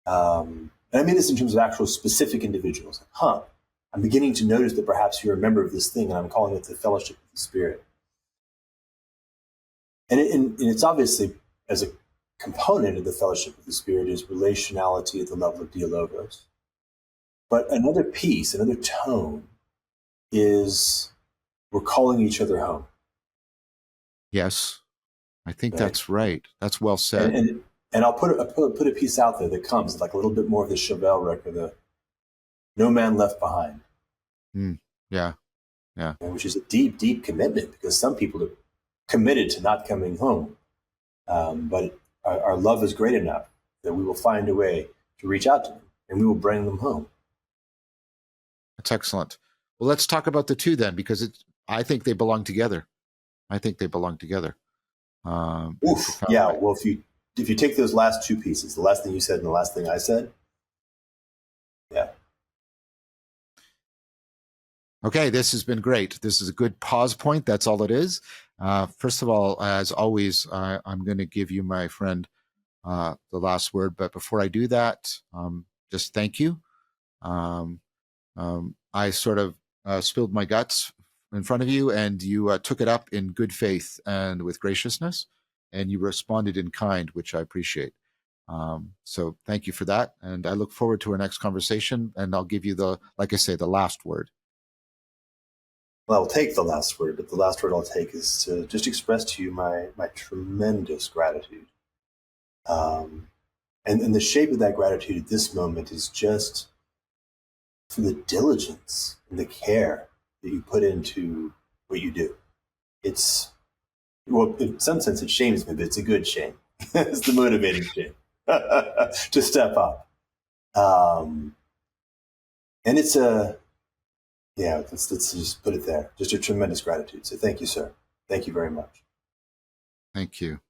And I mean this in terms of actual specific individuals. I'm beginning to notice that perhaps you're a member of this thing, and I'm calling it the fellowship of the Spirit. And it's obviously, as a component of the fellowship of the Spirit, is relationality at the level of dialogos. But another piece, another tone, is we're calling each other home. Yes, I think that's right. That's well said. And I'll put a piece out there that comes like a little bit more of the Chevelle record, the No Man Left Behind. Yeah. Which is a deep, deep commitment, because some people are committed to not coming home. But our love is great enough that we will find a way to reach out to them, and we will bring them home. That's excellent. Well, let's talk about the two then, because I think they belong together. Yeah. Well, if you take those last two pieces, the last thing you said and the last thing I said, yeah. Okay, this has been great. This is a good pause point. That's all it is. First of all, as always, I'm going to give you, my friend, the last word. But before I do that, just thank you. I sort of spilled my guts in front of you, and you took it up in good faith and with graciousness, and you responded in kind, which I appreciate. So thank you for that. And I look forward to our next conversation, and I'll give you the last word. Well, I'll take the last word, but the last word I'll take is to just express to you my tremendous gratitude. And the shape of that gratitude at this moment is just for the diligence and the care that you put into what you do. It's, well, in some sense it shames me, but it's a good shame. It's the motivating shame to step up. And it's let's just put it there. Just a tremendous gratitude. So thank you, sir. Thank you very much. Thank you.